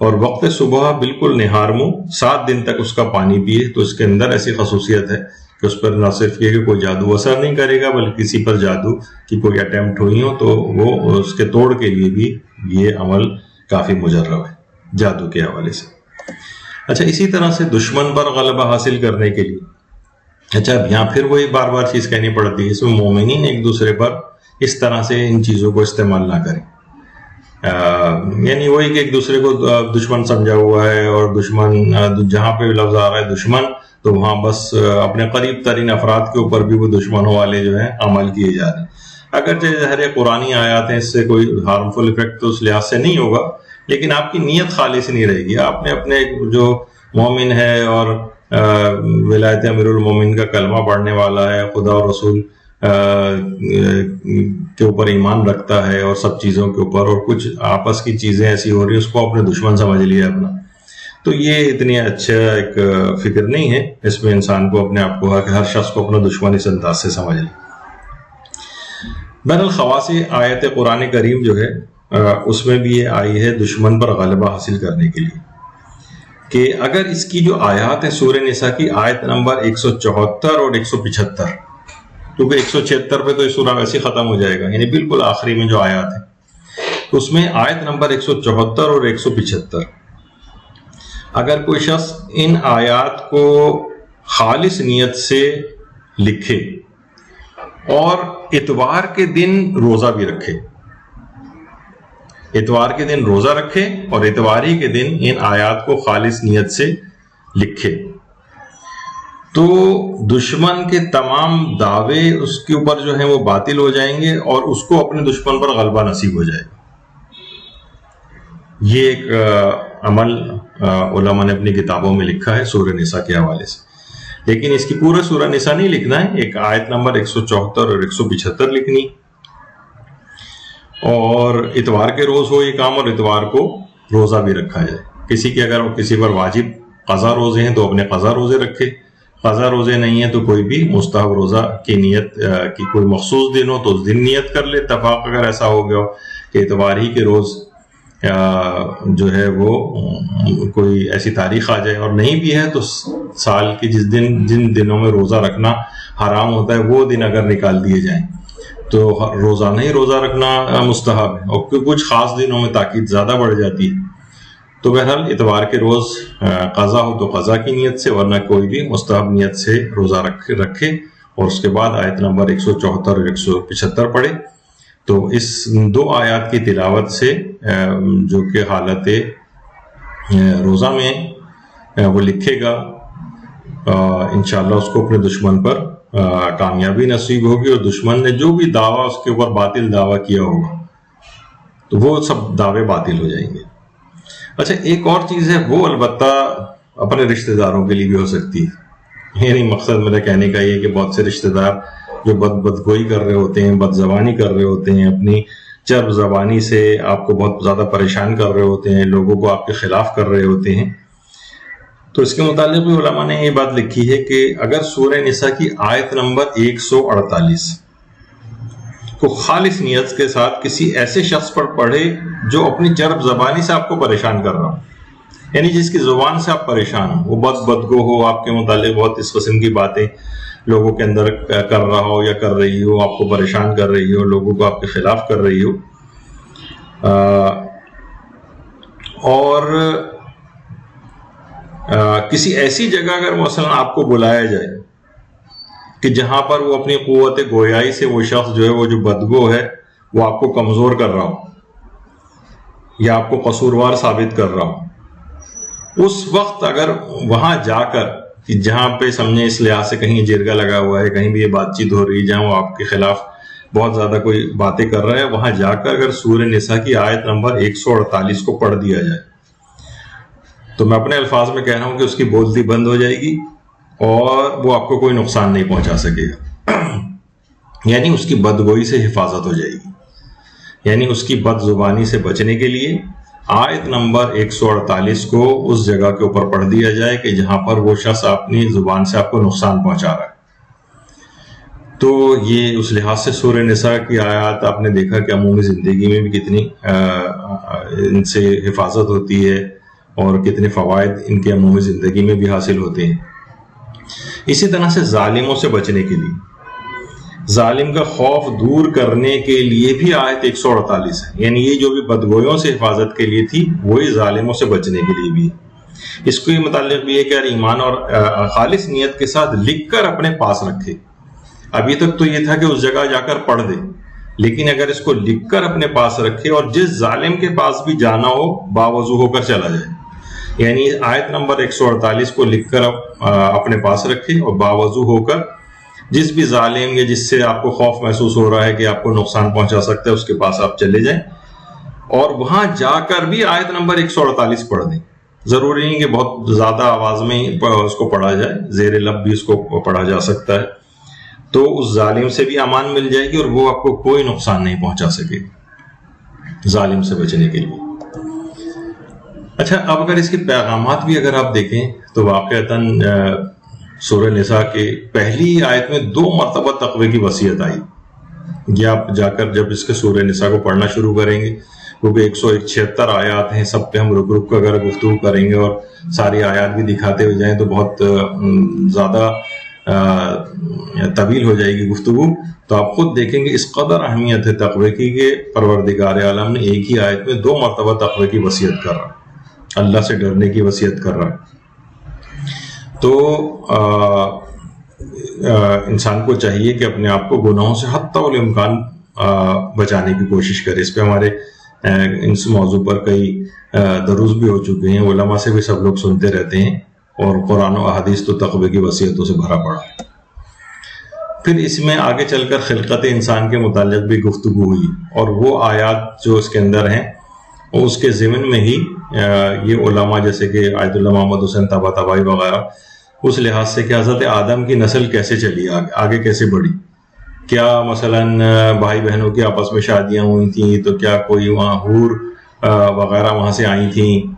A: اور وقت صبح بالکل نہار منہ 7 دن تک اس کا پانی پیے، تو اس کے اندر ایسی خصوصیت ہے کہ اس پر نہ صرف یہ کہ کوئی جادو اثر نہیں کرے گا، بلکہ کسی پر جادو کی کوئی اٹیمپٹ ہوئی ہو تو وہ اس کے توڑ کے لیے بھی یہ عمل کافی مجرب ہے جادو کے حوالے سے۔ اچھا، اسی طرح سے دشمن پر غلبہ حاصل کرنے کے لیے، اچھا اب یہاں پھر وہی بار بار چیز کہنی پڑتی ہے، اس میں مومنین ایک دوسرے پر اس طرح سے ان چیزوں کو استعمال نہ کریں، یعنی وہی کہ ایک دوسرے کو دشمن سمجھا ہوا ہے، اور دشمن جہاں پہ لفظ آ رہا ہے دشمن تو وہاں بس اپنے قریب ترین افراد کے اوپر بھی وہ دشمنوں والے جو ہیں عمل کیے جا رہے ہیں۔ اگرچہ ظاہر قرآنی آیات ہیں، اس سے کوئی ہارمفل افیکٹ تو اس لحاظ سے نہیں ہوگا، لیکن آپ کی نیت خالص نہیں رہے گی۔ آپ نے اپنے جو مومن ہے اور ولایت امیر المومن کا کلمہ پڑھنے والا ہے، خدا اور رسول کے اوپر ایمان رکھتا ہے اور سب چیزوں کے اوپر، اور کچھ آپس کی چیزیں ایسی ہو رہی ہیں اس کو اپنے دشمن سمجھ لیا اپنا، تو یہ اتنی اچھا ایک فکر نہیں ہے۔ اس میں انسان کو اپنے آپ کو کہ ہر شخص کو اپنا دشمن اس انداز سے سمجھ لے۔ بہرحال خواص آیت قرآن کریم جو ہے اس میں بھی یہ آئی ہے دشمن پر غلبہ حاصل کرنے کے لیے، کہ اگر اس کی جو آیات ہیں سورہ نساء کی آیت نمبر 174 اور 175، کیونکہ 176 پہ تو یہ سورہ ویسے ختم ہو جائے گا، یعنی بالکل آخری میں جو آیات ہیں، تو اس میں آیت نمبر 174 اور 175، اگر کوئی شخص ان آیات کو خالص نیت سے لکھے اور اتوار کے دن روزہ بھی رکھے، اتوار کے دن روزہ رکھے اور اتواری کے دن ان آیات کو خالص نیت سے لکھے، تو دشمن کے تمام دعوے اس کے اوپر جو ہیں وہ باطل ہو جائیں گے اور اس کو اپنے دشمن پر غلبہ نصیب ہو جائے گا۔ یہ ایک عمل علماء نے اپنی کتابوں میں لکھا ہے سورہ نساء کے حوالے سے، لیکن اس کی پورا سورہ نساء نہیں لکھنا ہے، ایک آیت نمبر 174 اور 175 لکھنی، اور اتوار کے روز ہو یہ کام، اور اتوار کو روزہ بھی رکھا جائے۔ کسی کے اگر کسی پر واجب قضا روزے ہیں تو اپنے قضا روزے رکھے، قضا روزے نہیں ہیں تو کوئی بھی مستحب روزہ کی نیت کی کوئی مخصوص دن ہو تو اس دن نیت کر لے۔ اتفاق اگر ایسا ہو گیا ہو کہ اتوار ہی کے روز جو ہے وہ کوئی ایسی تاریخ آ جائے اور نہیں بھی ہے، تو سال کے جن دنوں میں روزہ رکھنا حرام ہوتا ہے وہ دن اگر نکال دیے جائیں تو روزانہ ہی روزہ رکھنا مستحب ہے، اور کچھ خاص دنوں میں تاکید زیادہ بڑھ جاتی ہے، تو بہرحال اتوار کے روز قضا ہو تو قضا کی نیت سے، ورنہ کوئی بھی مستحب نیت سے روزہ رکھے، اور اس کے بعد آیت نمبر 174 اور 175 پڑھے۔ تو اس دو آیات کی تلاوت سے جو کہ حالت روزہ میں وہ لکھے گا، انشاءاللہ اس کو اپنے دشمن پر کامیابی نصیب ہوگی، اور دشمن نے جو بھی دعویٰ اس کے اوپر باطل دعویٰ کیا ہوگا تو وہ سب دعوے باطل ہو جائیں گے۔ اچھا، ایک اور چیز ہے، وہ البتہ اپنے رشتہ داروں کے لیے بھی ہو سکتی ہے، یعنی مقصد میرا کہنے کا یہ کہ بہت سے رشتہ دار جو بدگوئی کر رہے ہوتے ہیں، بد زبانی کر رہے ہوتے ہیں، اپنی چرب زبانی سے آپ کو بہت زیادہ پریشان کر رہے ہوتے ہیں، لوگوں کو آپ کے خلاف کر رہے ہوتے ہیں، تو اس کے متعلق بھی علماء نے یہ بات لکھی ہے کہ اگر سورہ نساء کی آیت نمبر 148 کو خالص نیت کے ساتھ کسی ایسے شخص پر پڑھے جو اپنی چرب زبانی سے آپ کو پریشان کر رہا ہو، یعنی جس کی زبان سے آپ پریشان ہو، وہ بہت بدگو ہو، آپ کے متعلق بہت اس قسم کی باتیں لوگوں کے اندر کر رہا ہو یا کر رہی ہو، آپ کو پریشان کر رہی ہو، لوگوں کو آپ کے خلاف کر رہی ہو، اور کسی ایسی جگہ اگر مثلا آپ کو بلایا جائے کہ جہاں پر وہ اپنی قوت گویائی سے وہ شخص جو ہے وہ جو بدگو ہے وہ آپ کو کمزور کر رہا ہو یا آپ کو قصوروار ثابت کر رہا ہو، اس وقت اگر وہاں جا کر کہ جہاں پہ سمجھیں اس لحاظ سے کہیں جرگہ لگا ہوا ہے، کہیں بھی یہ بات چیت ہو رہی ہے جہاں وہ آپ کے خلاف بہت زیادہ کوئی باتیں کر رہا ہے، وہاں جا کر اگر سورہ نساء کی آیت نمبر 148 کو پڑھ دیا جائے تو میں اپنے الفاظ میں کہہ رہا ہوں کہ اس کی بولتی بند ہو جائے گی اور وہ آپ کو کوئی نقصان نہیں پہنچا سکے گا، یعنی اس کی بدگوئی سے حفاظت ہو جائے گی۔ یعنی اس کی بد زبانی سے بچنے کے لیے آیت نمبر 148 کو اس جگہ کے اوپر پڑھ دیا جائے کہ جہاں پر وہ شخص اپنی زبان سے آپ کو نقصان پہنچا رہا ہے۔ تو یہ اس لحاظ سے سورہ نساء کی آیات آپ نے دیکھا کہ عمومی زندگی میں بھی کتنی ان سے حفاظت ہوتی ہے اور کتنے فوائد ان کے عمومی زندگی میں بھی حاصل ہوتے ہیں۔ اسی طرح سے ظالموں سے بچنے کے لیے، ظالم کا خوف دور کرنے کے لیے بھی آیت 148 ہے، یعنی یہ جو بھی بدگوئیوں سے حفاظت کے لیے تھی وہی ظالموں سے بچنے کے لیے بھی ہے۔ اس کو یہ متعلق بھی ہے کہ ایمان اور خالص نیت کے ساتھ لکھ کر اپنے پاس رکھے۔ ابھی تک تو یہ تھا کہ اس جگہ جا کر پڑھ دے، لیکن اگر اس کو لکھ کر اپنے پاس رکھے اور جس ظالم کے پاس بھی جانا ہو باوضو ہو کر چلا جائے، یعنی آیت نمبر 148 کو لکھ کر اپنے پاس رکھے اور باوضو ہو کر جس بھی ظالم یا جس سے آپ کو خوف محسوس ہو رہا ہے کہ آپ کو نقصان پہنچا سکتا ہے اس کے پاس آپ چلے جائیں اور وہاں جا کر بھی آیت نمبر 148 پڑھ دیں۔ ضروری نہیں کہ بہت زیادہ آواز میں اس کو پڑھا جائے، زیر لب بھی اس کو پڑھا جا سکتا ہے، تو اس ظالم سے بھی امان مل جائے گی اور وہ آپ کو کوئی نقصان نہیں پہنچا سکے ظالم سے بچنے کے لیے۔ اچھا، اب اگر اس کے پیغامات بھی اگر آپ دیکھیں تو واقعتاً سورہ نساء کے پہلی آیت میں 2 مرتبہ تقوی کی وصیت آئی۔ یہ آپ جا کر جب اس کے سورہ نساء کو پڑھنا شروع کریں گے، کیونکہ 176 آیات ہیں، سب پہ ہم رک رک کر اگر گفتگو کریں گے اور ساری آیات بھی دکھاتے ہوئے جائیں تو بہت زیادہ طویل ہو جائے گی گفتگو۔ تو آپ خود دیکھیں گے اس قدر اہمیت ہے تقوی کی کہ پروردگار عالم نے ایک ہی آیت میں 2 مرتبہ تقوی کی وصیت کر رہا، اللہ سے ڈرنے کی وصیت کر رہا ہے۔ تو انسان کو چاہیے کہ اپنے آپ کو گناہوں سے حتی الامکان بچانے کی کوشش کرے۔ اس پہ ہمارے اس موضوع پر کئی دروس بھی ہو چکے ہیں، علماء سے بھی سب لوگ سنتے رہتے ہیں، اور قرآن و احادیث تو تقوی کی وصیتوں سے بھرا پڑا ہے۔ پھر اس میں آگے چل کر خلقت انسان کے متعلق بھی گفتگو ہوئی، اور وہ آیات جو اس کے اندر ہیں اس کے ضمن میں ہی یہ علماء جیسے کہ آیت اللہ محمد حسین طباطبائی وغیرہ اس لحاظ سے کہ حضرت آدم کی نسل کیسے چلی، آگے کیسے بڑھی، کیا مثلاً بھائی بہنوں کی آپس میں شادیاں ہوئی تھیں تو کیا کوئی وہاں حور وغیرہ وہاں سے آئی تھیں،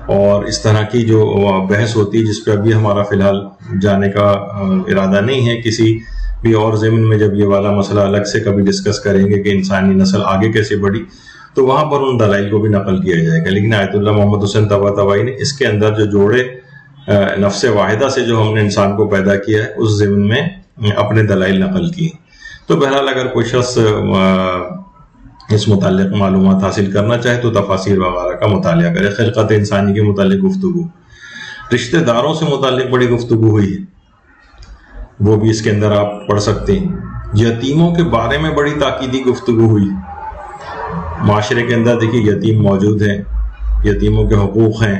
A: اور اس طرح کی جو بحث ہوتی ہے جس پہ ابھی ہمارا فی الحال جانے کا ارادہ نہیں ہے۔ کسی بھی اور ضمن میں جب یہ والا مسئلہ الگ سے کبھی ڈسکس کریں گے کہ انسانی نسل آگے کیسے بڑھی تو وہاں پر ان دلائل کو بھی نقل کیا جائے گا۔ لیکن آیت اللہ محمد حسین طباطبائی نے اس کے اندر جو جوڑے نفس واحدہ سے جو ہم نے انسان کو پیدا کیا ہے اس ضمن میں اپنے دلائل نقل کیے۔ تو بہرحال اگر کوئی شخص اس متعلق معلومات حاصل کرنا چاہے تو تفاسیر وغیرہ کا مطالعہ کرے۔ خلقت انسانی کے متعلق گفتگو، رشتہ داروں سے متعلق بڑی گفتگو ہوئی ہے، وہ بھی اس کے اندر آپ پڑھ سکتے ہیں۔ یتیموں کے بارے میں بڑی تاکیدی گفتگو ہوئی۔ معاشرے کے اندر دیکھیے یتیم موجود ہیں، یتیموں کے حقوق ہیں،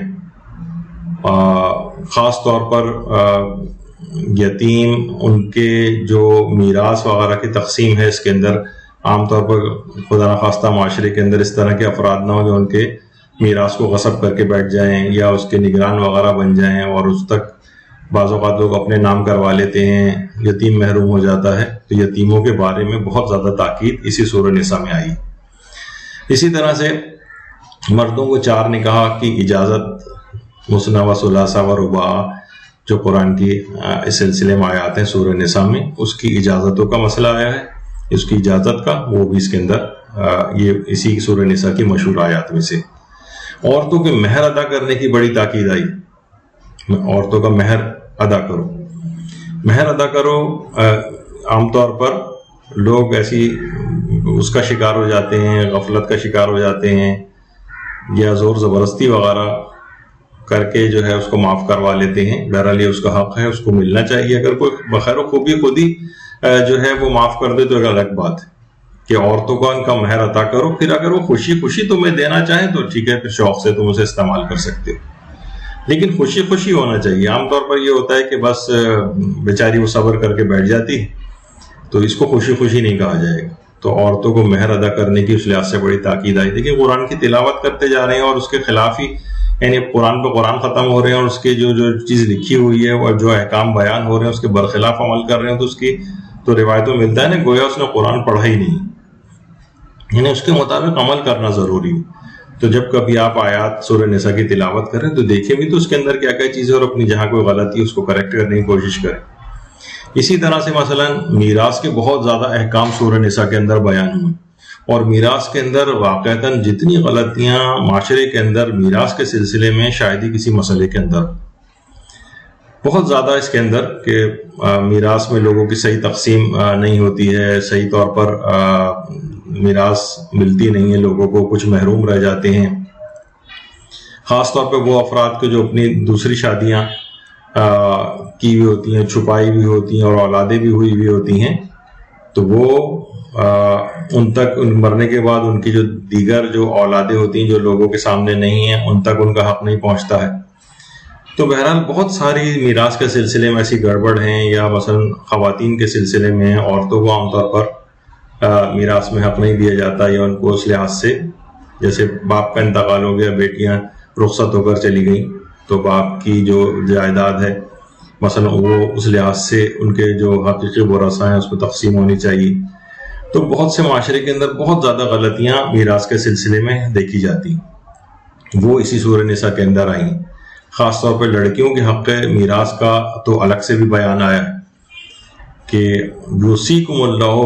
A: خاص طور پر یتیم ان کے جو میراث وغیرہ کی تقسیم ہے اس کے اندر عام طور پر خدا نخواستہ معاشرے کے اندر اس طرح کے افراد نہ ہو جو ان کے میراث کو غصب کر کے بیٹھ جائیں یا اس کے نگران وغیرہ بن جائیں اور اس تک بعض اوقات لوگ اپنے نام کروا لیتے ہیں، یتیم محروم ہو جاتا ہے۔ تو یتیموں کے بارے میں بہت زیادہ تاکید اسی سورہ نساء میں آئی۔ اسی طرح سے مردوں کو 4 نکاح کی اجازت، مثنی و ثلاثہ و رباع جو قرآن کی اس سلسلے میں آیات ہیں سورہ نساء میں، اس کی اجازتوں کا مسئلہ آیا ہے، اس کی اجازت کا، وہ بھی اس کے اندر یہ اسی سورہ نساء کی مشہور آیات میں سے۔ عورتوں کے مہر ادا کرنے کی بڑی تاکید آئی، عورتوں کا مہر ادا کرو، مہر ادا کرو۔ عام طور پر لوگ ایسی اس کا شکار ہو جاتے ہیں، غفلت کا شکار ہو جاتے ہیں یا زور زبردستی وغیرہ کر کے جو ہے اس کو معاف کروا لیتے ہیں۔ بہرحال یہ اس کا حق ہے، اس کو ملنا چاہیے۔ اگر کوئی بخیر و خوبی خود ہی جو ہے وہ معاف کر دے تو ایک الگ بات ہے کہ عورتوں کا ان کا مہر عطا کرو، پھر اگر وہ خوشی خوشی تمہیں دینا چاہیں تو ٹھیک ہے، پھر شوق سے تم اسے استعمال کر سکتے ہو، لیکن خوشی خوشی ہونا چاہیے۔ عام طور پر یہ ہوتا ہے کہ بس بیچاری وہ صبر کر کے بیٹھ جاتی ہے، تو اس کو خوشی خوشی نہیں کہا جائے گا۔ تو عورتوں کو مہر ادا کرنے کی اس لحاظ سے بڑی تاکید آئی۔ دیکھیں قرآن کی تلاوت کرتے جا رہے ہیں اور اس کے خلاف ہی یعنی قرآن پہ قرآن ختم ہو رہے ہیں اور اس کے جو چیز لکھی ہوئی ہے اور جو احکام بیان ہو رہے ہیں اس کے برخلاف عمل کر رہے ہیں تو اس کی تو روایتوں ملتا ہے نا گویا اس نے قرآن پڑھا ہی نہیں، یعنی اس کے مطابق عمل کرنا ضروری ہے۔ تو جب کبھی آپ آیات سورہ نساء کی تلاوت کریں تو دیکھیں بھی تو اس کے اندر کیا کیا چیزیں اور اپنی جہاں کوئی غلطی ہے اس کو کریکٹ کرنے کی کوشش کریں۔ اسی طرح سے مثلا میراث کے بہت زیادہ احکام سورہ نساء کے اندر بیان ہوئے، اور میراث کے اندر واقعتاً جتنی غلطیاں معاشرے کے اندر میراث کے سلسلے میں شاید ہی کسی مسئلے کے اندر بہت زیادہ اس کے اندر کہ میراث میں لوگوں کی صحیح تقسیم نہیں ہوتی ہے، صحیح طور پر میراث ملتی نہیں ہے لوگوں کو، کچھ محروم رہ جاتے ہیں، خاص طور پہ وہ افراد کو جو اپنی دوسری شادیاں کی ہوئی ہوتی ہیں، چھپائی بھی ہوتی ہیں اور اولادیں بھی ہوئی ہوتی ہیں، تو وہ ان تک مرنے کے بعد ان کی جو دیگر جو اولادیں ہوتی ہیں جو لوگوں کے سامنے نہیں ہیں ان تک ان کا حق نہیں پہنچتا ہے۔ تو بہرحال بہت ساری میراث کے سلسلے میں ایسی گڑبڑ ہیں، یا مثلا خواتین کے سلسلے میں عورتوں کو عام طور پر میراث میں حق نہیں دیا جاتا، یا ان کو اس لحاظ سے جیسے باپ کا انتقال ہو گیا، بیٹیاں رخصت ہو کر چلی گئیں تو باپ کی جو جائیداد ہے مثلا وہ اس لحاظ سے ان کے جو حقیقی ورثاء ہیں اس کو تقسیم ہونی چاہیے۔ تو بہت سے معاشرے کے اندر بہت زیادہ غلطیاں میراث کے سلسلے میں دیکھی جاتی، وہ اسی سورہ نساء کے اندر آئیں۔ خاص طور پہ لڑکیوں کے حق میراث کا تو الگ سے بھی بیان آیا ہے کہ یوصیکم اللہ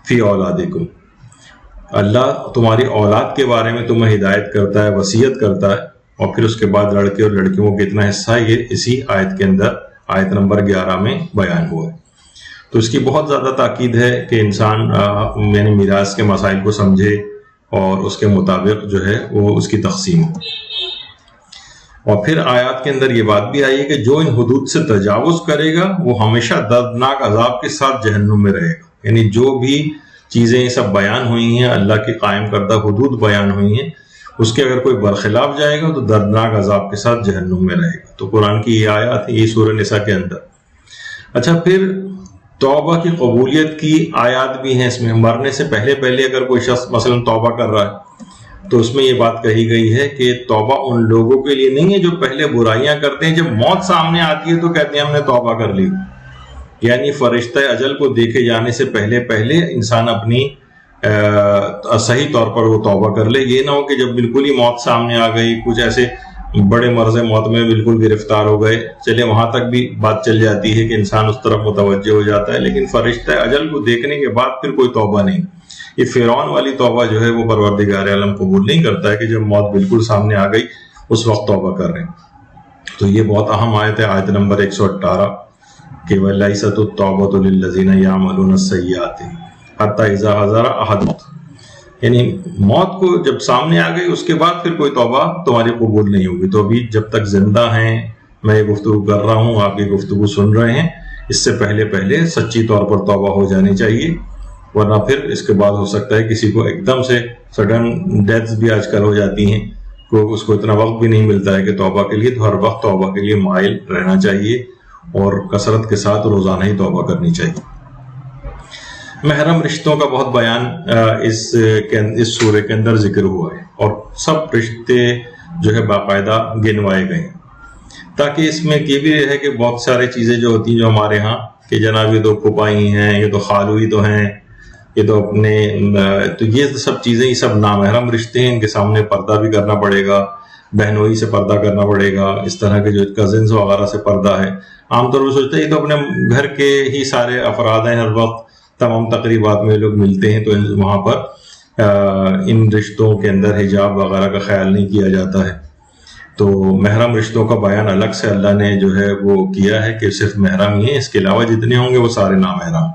A: فی اولادکم، اللہ تمہاری اولاد کے بارے میں تمہیں ہدایت کرتا ہے، وصیت کرتا ہے، اور پھر اس کے بعد لڑکے اور لڑکیوں کا کتنا حصہ ہے یہ اسی آیت کے اندر آیت نمبر 11 میں بیان ہوا ہے۔ تو اس کی بہت زیادہ تاکید ہے کہ انسان یعنی میراث کے مسائل کو سمجھے اور اس کے مطابق جو ہے وہ اس کی تقسیم ہو۔ اور پھر آیات کے اندر یہ بات بھی آئی ہے کہ جو ان حدود سے تجاوز کرے گا وہ ہمیشہ دردناک عذاب کے ساتھ جہنم میں رہے گا، یعنی جو بھی چیزیں یہ سب بیان ہوئی ہیں، اللہ کی قائم کردہ حدود بیان ہوئی ہیں، اس کے اگر کوئی برخلاف جائے گا تو دردناک عذاب کے ساتھ جہنم میں رہے گا۔ تو قرآن کی یہ آیات ہے یہ سورہ نساء کے اندر۔ اچھا، پھر توبہ کی قبولیت کی آیات بھی ہیں اس میں۔ مرنے سے پہلے اگر کوئی شخص مثلا توبہ کر رہا ہے تو اس میں یہ بات کہی گئی ہے کہ توبہ ان لوگوں کے لیے نہیں ہے جو پہلے برائیاں کرتے ہیں، جب موت سامنے آتی ہے تو کہتے ہیں ہم نے توبہ کر لی، یعنی فرشتہ اجل کو دیکھے جانے سے پہلے انسان اپنی صحیح طور پر وہ توبہ کر لے۔ یہ نہ ہو کہ جب بالکل ہی موت سامنے آ گئی، کچھ ایسے بڑے مرض موت میں بالکل گرفتار ہو گئے، چلے وہاں تک بھی بات چل جاتی ہے کہ انسان اس طرف متوجہ ہو جاتا ہے، لیکن فرشتہ اجل کو دیکھنے کے بعد پھر کوئی توبہ نہیں۔ یہ فرعون والی توبہ جو ہے وہ پروردگار عالم قبول نہیں کرتا ہے کہ جب موت بالکل سامنے آ گئی اس وقت توبہ کر رہے ہیں۔ تو یہ بہت اہم آیت ہے، آیت نمبر 118 کہ وَلَيْسَتُ التَّوْبَةُ لِلَّذِينَ يَعْمَلُونَ السَّيِّئَاتِ حَتَّى إِذَا حَضَرَ أَحَدَهُمُ، یعنی موت کو جب سامنے آ گئی اس کے بعد پھر کوئی توبہ تمہاری قبول نہیں ہوگی۔ تو ابھی جب تک زندہ ہیں، میں یہ گفتگو کر رہا ہوں، آپ یہ گفتگو سن رہے ہیں، اس سے پہلے سچی طور پر توبہ ہو جانی چاہیے، ورنہ پھر اس کے بعد ہو سکتا ہے کسی کو ایک دم سے سڈن ڈیتھس بھی آج کل ہو جاتی ہیں، اس کو اتنا وقت بھی نہیں ملتا ہے کہ توبہ کے لیے، تو ہر وقت توبہ کے لیے مائل رہنا چاہیے اور کثرت کے ساتھ روزانہ ہی توبہ کرنی چاہیے۔ محرم رشتوں کا بہت بیان اس سورے کے اندر ذکر ہوا ہے، اور سب رشتے جو ہے باقاعدہ گنوائے گئے، تاکہ اس میں یہ بھی رہے کہ بہت سارے چیزیں جو ہوتی ہیں جو ہمارے ہاں کہ جناب یہ تو پھپھائی ہیں، یہ تو خالوئی تو ہیں، یہ تو اپنے، تو یہ سب چیزیں یہ سب نامحرم رشتے ہیں، ان کے سامنے پردہ بھی کرنا پڑے گا، بہنوئی سے پردہ کرنا پڑے گا، اس طرح کے جو کزنز وغیرہ سے پردہ ہے۔ عام طور پر سوچتے ہیں یہ تو اپنے گھر کے ہی سارے افراد ہیں، ہر وقت تمام تقریبات میں لوگ ملتے ہیں، تو وہاں پر ان رشتوں کے اندر حجاب وغیرہ کا خیال نہیں کیا جاتا ہے۔ تو محرم رشتوں کا بیان الگ سے اللہ نے جو ہے وہ کیا ہے کہ صرف محرم ہی ہیں، اس کے علاوہ جتنے ہوں گے وہ سارے نامحرم،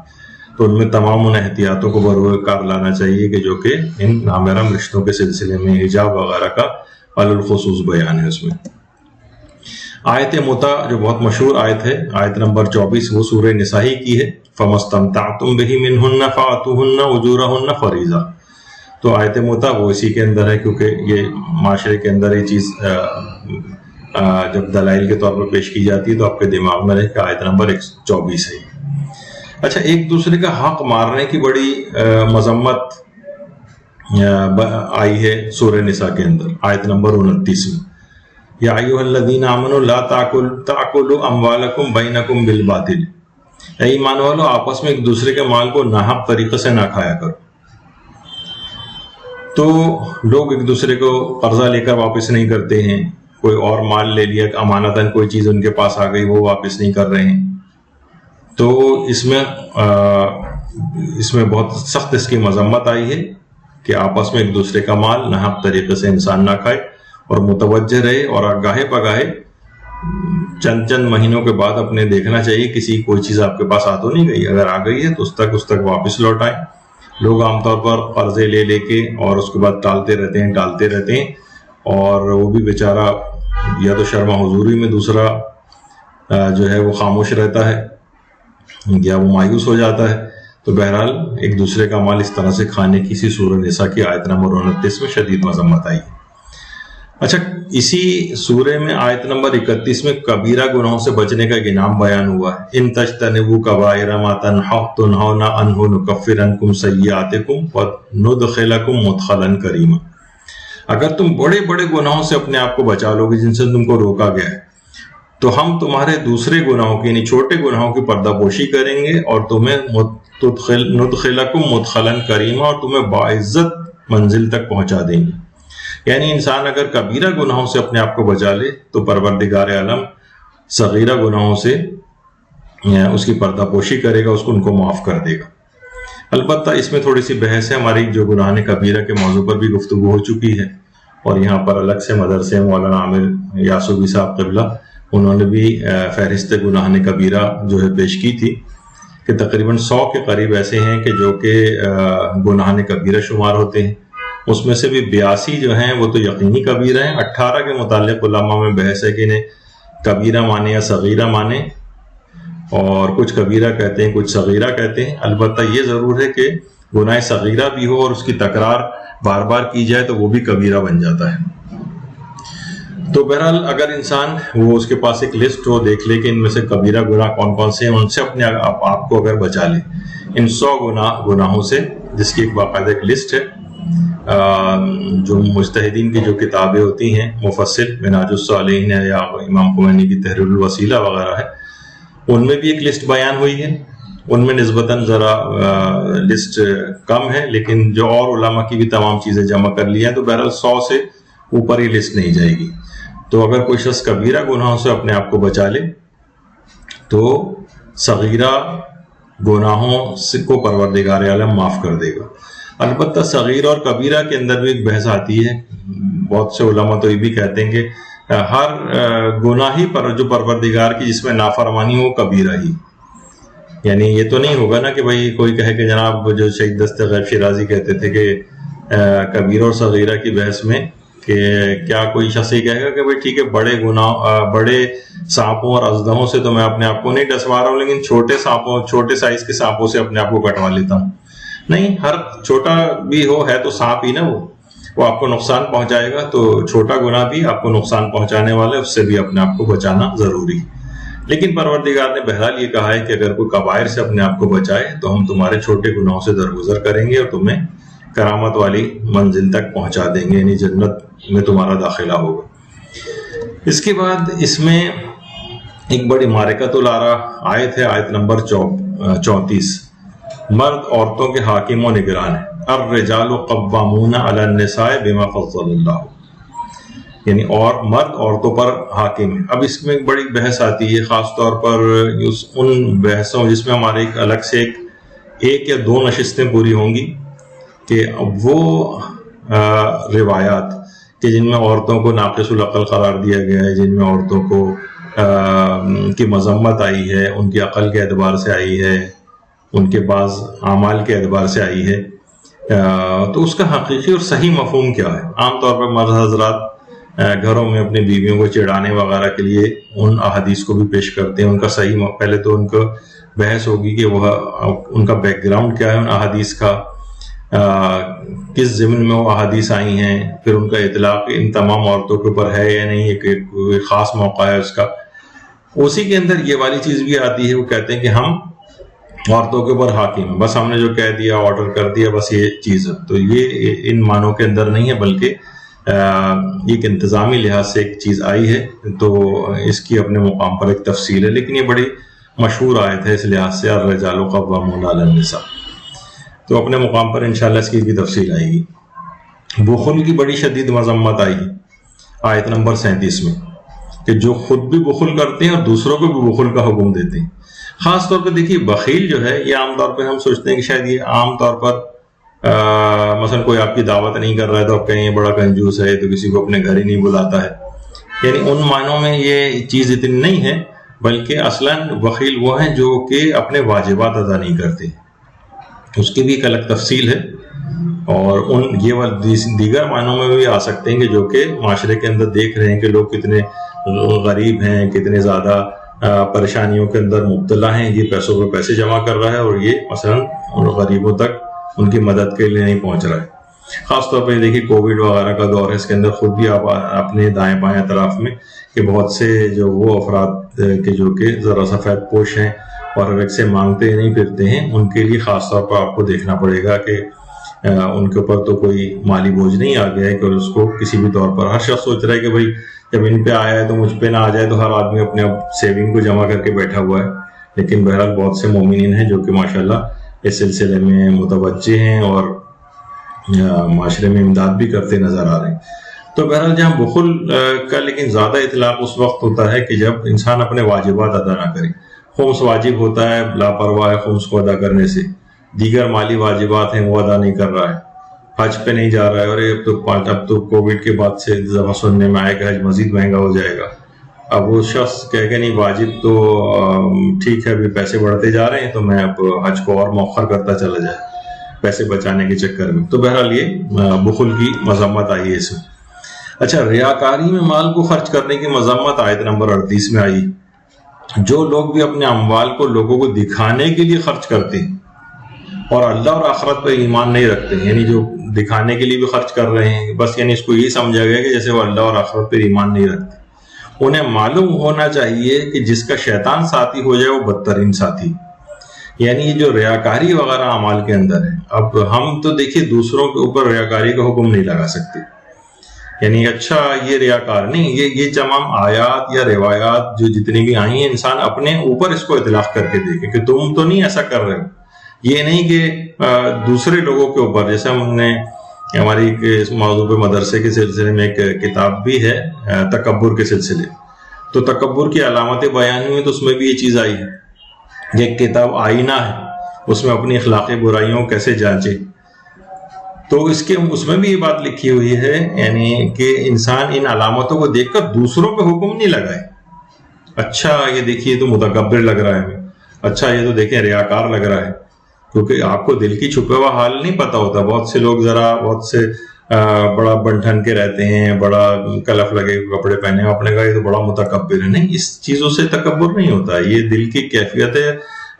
A: تو ان میں تمام ان احتیاطوں کو بروکار لانا چاہیے کہ جو کہ ان نامحرم رشتوں کے سلسلے میں حجاب وغیرہ کا الخصوص بیان ہے۔ اس میں آیت متع جو بہت مشہور آیت ہے، آیت نمبر 24، وہ سورہ نساء کی ہے، فَمَسْتَمْتَعْتُمْ بِهِ مِنْهُنَّ فَآتُوهُنَّ أُجُورَهُنَّ فَرِيضَةً۔ تو آیت متع وہ اسی کے اندر ہے، کیونکہ یہ معاشرے کے اندر یہ چیز جب دلائل کے طور پر پیش کی جاتی ہے تو آپ کے دماغ میں رہے کہ آیت نمبر 24 ہے۔ اچھا، ایک دوسرے کا حق مارنے کی بڑی مذمت آئی ہے سورہ نساء کے اندر، آیت نمبر 29 میں، یا ایھا الذین آمنوا لا تاکلوا اموالکم بینکم بالباطل، اے ایمان والو آپس میں ایک دوسرے کے مال کو ناحق طریقے سے نہ کھایا کرو۔ تو لوگ ایک دوسرے کو قرضہ لے کر واپس نہیں کرتے ہیں، کوئی اور مال لے لیا امانتاً، کوئی چیز ان کے پاس آ گئی وہ واپس نہیں کر رہے ہیں، تو اس میں بہت سخت اس کی مذمت آئی ہے کہ آپس میں ایک دوسرے کا مال ناحق طریقے سے انسان نہ کھائے اور متوجہ رہے، اور گاہے پگاہے چند مہینوں کے بعد اپنے دیکھنا چاہیے کسی کوئی چیز آپ کے پاس آ تو نہیں گئی، اگر آ گئی ہے تو اس تک واپس لوٹائیں۔ لوگ عام طور پر قرضے لے کے اور اس کے بعد ٹالتے رہتے ہیں اور وہ بھی بیچارہ یا تو شرما حضوری میں دوسرا جو ہے وہ خاموش رہتا ہے یا وہ مایوس ہو جاتا ہے۔ تو بہرحال ایک دوسرے کا مال اس طرح سے کھانے کی اسی سورہ نساء کی آیت نمبر 29 میں شدید مذمت آئی ہے۔ اچھا، اسی سورہ میں آیت نمبر 31 میں کبیرہ گناہوں سے بچنے کا ایک انعام بیان ہوا ہے۔ ان تجتنبوا کبائر ما تنہون عنہ نکفر عنکم سیئاتکم وندخلکم مدخلا کریما۔ اگر تم بڑے بڑے گناہوں سے اپنے آپ کو بچا لو گے جن سے تم کو روکا گیا ہے، تو ہم تمہارے دوسرے گناہوں کی یعنی چھوٹے گناہوں کی پردہ پوشی کریں گے اور تمہیں ندخلکم مدخلا کریما، اور تمہیں باعزت منزل تک پہنچا دیں گے۔ یعنی انسان اگر کبیرہ گناہوں سے اپنے آپ کو بچا لے تو پروردگار عالم صغیرہ گناہوں سے اس کی پردہ پوشی کرے گا، اس کو ان کو معاف کر دے گا۔ البتہ اس میں تھوڑی سی بحث ہے، ہماری جو گناہ کبیرہ کے موضوع پر بھی گفتگو ہو چکی ہے، اور یہاں پر الگ سے مدرسے مولانا عامر یاسوبی صاحب قبلہ انہوں نے بھی فہرست گناہ کبیرہ جو ہے پیش کی تھی کہ تقریباً 100 کے قریب ایسے ہیں کہ جو کہ گناہ کبیرہ شمار ہوتے ہیں۔ اس میں سے بھی 82 جو ہیں وہ تو یقینی کبیرہ ہیں۔ 18 کے متعلق علماء میں بحث ہے کہ انہیں کبیرہ مانے یا صغیرہ مانے، اور کچھ کبیرہ کہتے ہیں کچھ صغیرہ کہتے ہیں۔ البتہ یہ ضرور ہے کہ گناہ صغیرہ بھی ہو اور اس کی تکرار بار بار کی جائے تو وہ بھی کبیرہ بن جاتا ہے۔ تو بہرحال اگر انسان وہ اس کے پاس ایک لسٹ ہو، دیکھ لے کہ ان میں سے کبیرہ گناہ کون کون سے ہیں، ان سے اپنے آپ کو اگر بچا لے ان 100 گناہوں سے، جس کی ایک باقاعدہ ایک لسٹ ہے، جو مجتہدین کی جو کتابیں ہوتی ہیں مفصل منہاج الصالحین یا امام خمینی کی تحریر الوسیلہ وغیرہ ہے، ان میں بھی ایک لسٹ بیان ہوئی ہے۔ ان میں نسبتاً ذرا لسٹ کم ہے، لیکن جو اور علماء کی بھی تمام چیزیں جمع کر لی ہیں تو بہرحال 100 سے اوپر ہی لسٹ نہیں جائے گی۔ تو اگر کوئی شخص کبیرہ گناہوں سے اپنے آپ کو بچا لے تو صغیرہ گناہوں کو پروردگار عالم معاف کر دے گا۔ البتہ صغیرہ اور کبیرہ کے اندر بھی ایک بحث آتی ہے۔ بہت سے علماء تو یہ بھی کہتے ہیں کہ ہر گناہ ہی پر جو پروردگار کی جس میں نافرمانی ہو کبیرہ ہی، یعنی یہ تو نہیں ہوگا نا کہ بھائی کوئی کہے کہ جناب جو شہید دست غیب شیرازی کہتے تھے کہ کبیرہ اور صغیرہ کی بحث میں کہ کیا کوئی شخص یہ کہے گا کہ بھائی ٹھیک ہے بڑے سانپوں اور اژدہوں سے تو میں اپنے آپ کو نہیں ڈسوا رہا ہوں، لیکن چھوٹے سائز کے سانپوں سے اپنے آپ کو کٹوا لیتا ہوں۔ نہیں، ہر چھوٹا بھی ہو ہے تو سانپ ہی نا، وہ آپ کو نقصان پہنچائے گا، تو چھوٹا گناہ بھی آپ کو نقصان پہنچانے والا ہے، اس سے بھی اپنے آپ کو بچانا ضروری ہے۔ لیکن پروردگار نے بہرحال یہ کہا ہے کہ اگر کوئی کبائر سے اپنے آپ کو بچائے تو ہم تمہارے چھوٹے گناہوں سے درگزر کریں گے اور تمہیں کرامت والی منزل تک پہنچا دیں گے، یعنی جنت میں تمہارا داخلہ ہوگا۔ اس کے بعد اس میں ایک بڑی معرکۃ الآراء آیت ہے، آیت نمبر 34، مرد عورتوں کے حاکم و نگران ہیں۔ الرجال قوامون علی النساء بما فضل اللہ، یعنی اور مرد عورتوں پر حاکم ہے۔ اب اس میں ایک بڑی بحث آتی ہے، خاص طور پر ان بحثوں جس میں ہمارے الگ سے ایک یا 2 نشستیں پوری ہوں گی کہ وہ روایات کہ جن میں عورتوں کو ناقص العقل قرار دیا گیا ہے، جن میں عورتوں کو کی مذمت آئی ہے، ان کی عقل کے اعتبار سے آئی ہے، ان کے بعض اعمال کے اعتبار سے آئی ہے، تو اس کا حقیقی اور صحیح مفہوم کیا ہے؟ عام طور پر مرد حضرات گھروں میں اپنی بیویوں کو چڑھانے وغیرہ کے لیے ان احادیث کو بھی پیش کرتے ہیں۔ ان کا صحیح پہلے تو ان کو بحث ہوگی کہ وہ ان کا بیک گراؤنڈ کیا ہے، ان احادیث کا کس ضمن میں وہ احادیث آئی ہیں، پھر ان کا اطلاق ان تمام عورتوں کے اوپر ہے یا نہیں، ایک خاص موقع ہے اس کا۔ اسی کے اندر یہ والی چیز بھی آتی ہے، وہ کہتے ہیں کہ ہم عورتوں کے اوپر حاکم ہیں، بس ہم نے جو کہہ دیا آرڈر کر دیا، بس یہ چیز ہے۔ تو یہ ان معنوں کے اندر نہیں ہے، بلکہ ایک انتظامی لحاظ سے ایک چیز آئی ہے تو اس کی اپنے مقام پر ایک تفصیل ہے، لیکن یہ بڑی مشہور آیت ہے اس لحاظ سے، الرجال قوامون علی النساء، تو اپنے مقام پر انشاءاللہ اس کی بھی تفصیل آئے گی۔ بخل کی بڑی شدید مذمت آئی آیت نمبر 37 میں، کہ جو خود بھی بخل کرتے ہیں اور دوسروں کو بھی بخل کا حکم دیتے ہیں۔ خاص طور پہ دیکھیے بخیل جو ہے یہ عام طور پہ ہم سوچتے ہیں کہ شاید یہ عام طور پر مثلا کوئی آپ کی دعوت نہیں کر رہا ہے تو آپ کہیں بڑا کنجوس ہے، تو کسی کو اپنے گھر ہی نہیں بلاتا ہے، یعنی ان معنوں میں یہ چیز اتنی نہیں ہے، بلکہ اصلاً بخیل وہ ہیں جو کہ اپنے واجبات ادا نہیں کرتے، اس کی بھی ایک الگ تفصیل ہے، اور یہ دیگر معنوں میں بھی آ سکتے ہیں کہ جو کہ معاشرے کے اندر دیکھ رہے ہیں کہ لوگ کتنے غریب ہیں، کتنے زیادہ پریشانیوں کے اندر مبتلا ہیں، یہ پیسوں پہ پیسے جمع کر رہا ہے اور یہ مثلا غریبوں تک ان کی مدد کے لیے نہیں پہنچ رہا ہے۔ خاص طور پہ دیکھیے کووڈ وغیرہ کا دور ہے، اس کے اندر خود بھی آپ اپنے دائیں بائیں اطراف میں کہ بہت سے جو وہ افراد کے جو کہ ذرا سفید پوش ہیں اور ہر ایک سے مانگتے نہیں پھرتے ہیں، ان کے لیے خاص طور پر آپ کو دیکھنا پڑے گا کہ ان کے اوپر تو کوئی مالی بوجھ نہیں آ گیا ہے کہ اس کو کسی بھی طور پر، ہر شخص سوچ رہا ہے کہ بھائی جب ان پہ آیا ہے تو مجھ پہ نہ آ جائے، تو ہر آدمی اپنے سیونگ کو جمع کر کے بیٹھا ہوا ہے۔ لیکن بہرحال بہت سے مومنین ہیں جو کہ ماشاءاللہ اس سلسلے میں متوجہ ہیں اور معاشرے میں امداد بھی کرتے نظر آ رہے ہیں۔ تو بہرحال جہاں بخل کا لیکن زیادہ اطلاق اس وقت ہوتا ہے کہ جب انسان اپنے واجبات ادا نہ کرے۔ خمس واجب ہوتا ہے، لاپرواہ ہے خمس کو ادا کرنے سے، دیگر مالی واجبات ہیں وہ ادا نہیں کر رہا ہے، حج پہ نہیں جا رہا ہے، اور اب تو کووڈ کے بعد سے دفعہ سننے میں آئے کہ حج مزید مہنگا ہو جائے گا۔ اب وہ شخص کہے کہ نہیں واجب تو ٹھیک ہے، ابھی پیسے بڑھتے جا رہے ہیں تو میں اب حج کو اور مؤخر کرتا چلا جائے پیسے بچانے کے چکر میں۔ تو بہرحال یہ بخل کی مذمت آئی ہے اس میں۔ اچھا، ریاکاری میں مال کو خرچ کرنے کی مذمت آیت نمبر 38 میں آئی۔ جو لوگ بھی اپنے اموال کو لوگوں کو دکھانے کے لیے خرچ کرتے ہیں اور اللہ اور آخرت پر ایمان نہیں رکھتے، یعنی جو دکھانے کے لیے بھی خرچ کر رہے ہیں، بس یعنی اس کو یہ سمجھا گیا کہ جیسے وہ اللہ اور آخرت پر ایمان نہیں رکھتے، انہیں معلوم ہونا چاہیے کہ جس کا شیطان ساتھی ہو جائے وہ بدترین ساتھی۔ یعنی یہ جو ریاکاری وغیرہ اعمال کے اندر ہے، اب ہم تو دیکھیے دوسروں کے اوپر ریاکاری کا حکم نہیں لگا سکتے، یعنی اچھا یہ ریاکار نہیں، یہ تمام آیات یا روایات جو جتنی بھی آئی ہیں، انسان اپنے اوپر اس کو اطلاق کر کے دیکھے کہ تم تو نہیں ایسا کر رہے ہو، یہ نہیں کہ دوسرے لوگوں کے اوپر، جیسے ہم نے ہماری اس موضوع پہ مدرسے کے سلسلے میں ایک کتاب بھی ہے تکبر کے سلسلے، تو تکبر کی علامتیں بیان ہوئی تو اس میں بھی یہ چیز آئی ہے۔ یہ ایک کتاب آئینہ ہے، اس میں اپنی اخلاقی برائیوں کیسے جانچے، تو اس میں بھی یہ بات لکھی ہوئی ہے، یعنی کہ انسان ان علامتوں کو دیکھ کر دوسروں پہ حکم نہیں لگائے، اچھا یہ دیکھیے تو متکبر لگ رہا ہے، اچھا یہ تو دیکھیں ریاکار لگ رہا ہے، کیونکہ آپ کو دل کی چھپے ہوا حال نہیں پتا ہوتا۔ بہت سے لوگ بہت سے بڑا بنٹھن کے رہتے ہیں، بڑا کلف لگے کپڑے پہنے، اپنے کہا یہ تو بڑا متکبر ہے، نہیں، اس چیزوں سے تکبر نہیں ہوتا، یہ دل کی کیفیت ہے۔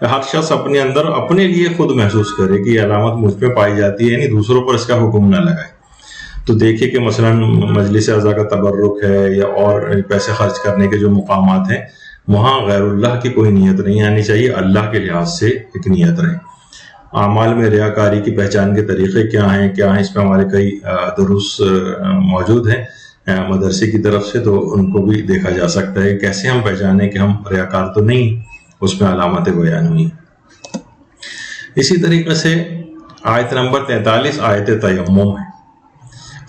A: ہر شخص اپنے اندر اپنے لیے خود محسوس کرے کہ یہ علامت مجھ پہ پائی جاتی ہے، یعنی دوسروں پر اس کا حکم نہ لگائے۔ تو دیکھیے کہ مثلا مجلس اعضاء کا تبرک ہے یا اور پیسے خرچ کرنے کے جو مقامات ہیں، وہاں غیر اللہ کی کوئی نیت نہیں آنی چاہیے، اللہ کے لحاظ سے ایک نیت رہے۔ اعمال میں ریاکاری کی پہچان کے طریقے کیا ہیں، اس پہ ہمارے کئی دروس موجود ہیں مدرسے کی طرف سے، تو ان کو بھی دیکھا جا سکتا ہے کیسے ہم پہچانیں کہ ہم ریاکار تو نہیں، اس میں علامتیں بیان ہوئی۔ اسی طریقے سے آیت نمبر 43 آیت تیمم ہے،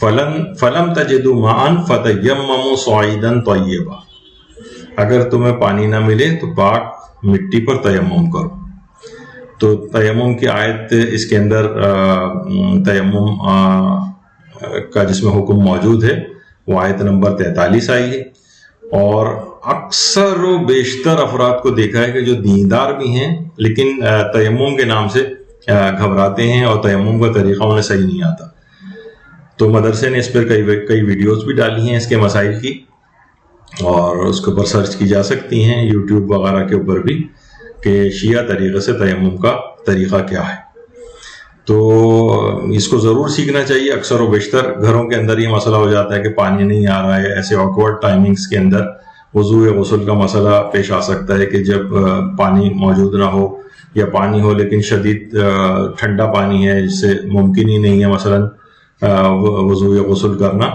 A: فَلَمْ تَجِدُوا مَاءً فَتَيَمَّمُوا صَعِيدًا طَيِّبًا، اگر تمہیں پانی نہ ملے تو پاک مٹی پر تیمم کرو۔ تو تیمم کی آیت اس کے اندر تیمم کا جس میں حکم موجود ہے وہ آیت نمبر 43 آئی ہے، اور اکثر و بیشتر افراد کو دیکھا ہے کہ جو دیندار بھی ہیں لیکن تیمم کے نام سے گھبراتے ہیں اور تیمم کا طریقہ انہیں صحیح نہیں آتا۔ تو مدرسے نے اس پر کئی ویڈیوز بھی ڈالی ہیں اس کے مسائل کی، اور اس کے اوپر سرچ کی جا سکتی ہیں یوٹیوب وغیرہ کے اوپر بھی کہ شیعہ طریقے سے تیمم کا طریقہ کیا ہے۔ تو اس کو ضرور سیکھنا چاہیے۔ اکثر و بیشتر گھروں کے اندر یہ مسئلہ ہو جاتا ہے کہ پانی نہیں آ رہا ہے، ایسے آکورڈ ٹائمنگز کے اندر وضو یا غسل کا مسئلہ پیش آ سکتا ہے کہ جب پانی موجود نہ ہو یا پانی ہو لیکن شدید ٹھنڈا پانی ہے جس سے ممکن ہی نہیں ہے مثلا وضو یا غسل کرنا،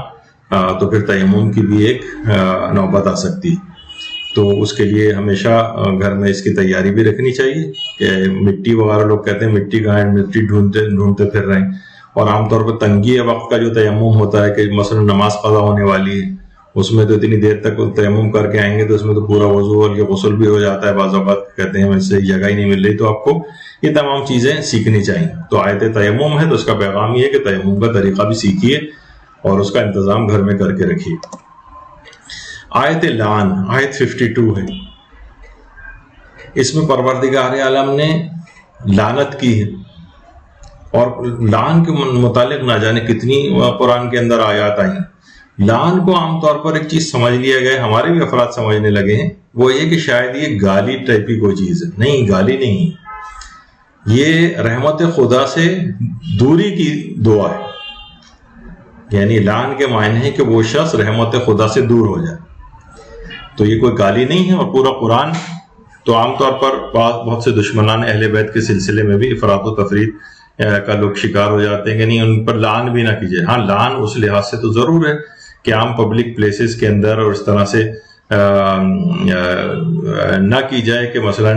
A: تو پھر تیمم کی بھی ایک نوبت آ سکتی. تو اس کے لیے ہمیشہ گھر میں اس کی تیاری بھی رکھنی چاہیے کہ مٹی وغیرہ، لوگ کہتے ہیں مٹی کہاں ہے، مٹی ڈھونڈتے پھر رہے ہیں. اور عام طور پر تنگی وقت کا جو تیمم ہوتا ہے کہ مثلا نماز قضا ہونے والی ہے، اس میں تو اتنی دیر تک تیمم کر کے آئیں گے تو اس میں تو پورا وضو اور یہ غسل بھی ہو جاتا ہے. بعض اوقات کہتے ہیں ویسے جگہ ہی نہیں مل رہی. تو آپ کو یہ تمام چیزیں سیکھنی چاہیے. تو آیت تیمم ہے تو اس کا پیغام یہ ہے کہ تیمم کا طریقہ بھی سیکھیے اور اس کا انتظام گھر میں کر کے رکھیے. آیت لعن، آیت 52 ہے. اس میں پروردگار عالم نے لعنت کی ہے، اور لعن کے متعلق نہ جانے کتنی قرآن کے اندر آیات آئی ہیں. لعن کو عام طور پر ایک چیز سمجھ لیا گیا ہے، ہمارے بھی افراد سمجھنے لگے ہیں، وہ یہ کہ شاید یہ گالی ٹائپ کی کوئی چیز ہے. نہیں، گالی نہیں، یہ رحمت خدا سے دوری کی دعا ہے. یعنی لعن کے معنی ہے کہ وہ شخص رحمت خدا سے دور ہو جائے. تو یہ کوئی گالی نہیں ہے. اور پورا قرآن تو عام طور پر بہت سے دشمنان اہل بیت کے سلسلے میں بھی افراط و تفرید کا لوگ شکار ہو جاتے ہیں کہ نہیں ان پر لعن بھی نہ کیجیے. ہاں، لعن اس لحاظ سے تو ضرور ہے کہ عام پبلک پلیسز کے اندر اور اس طرح سے نہ کی جائے کہ مثلا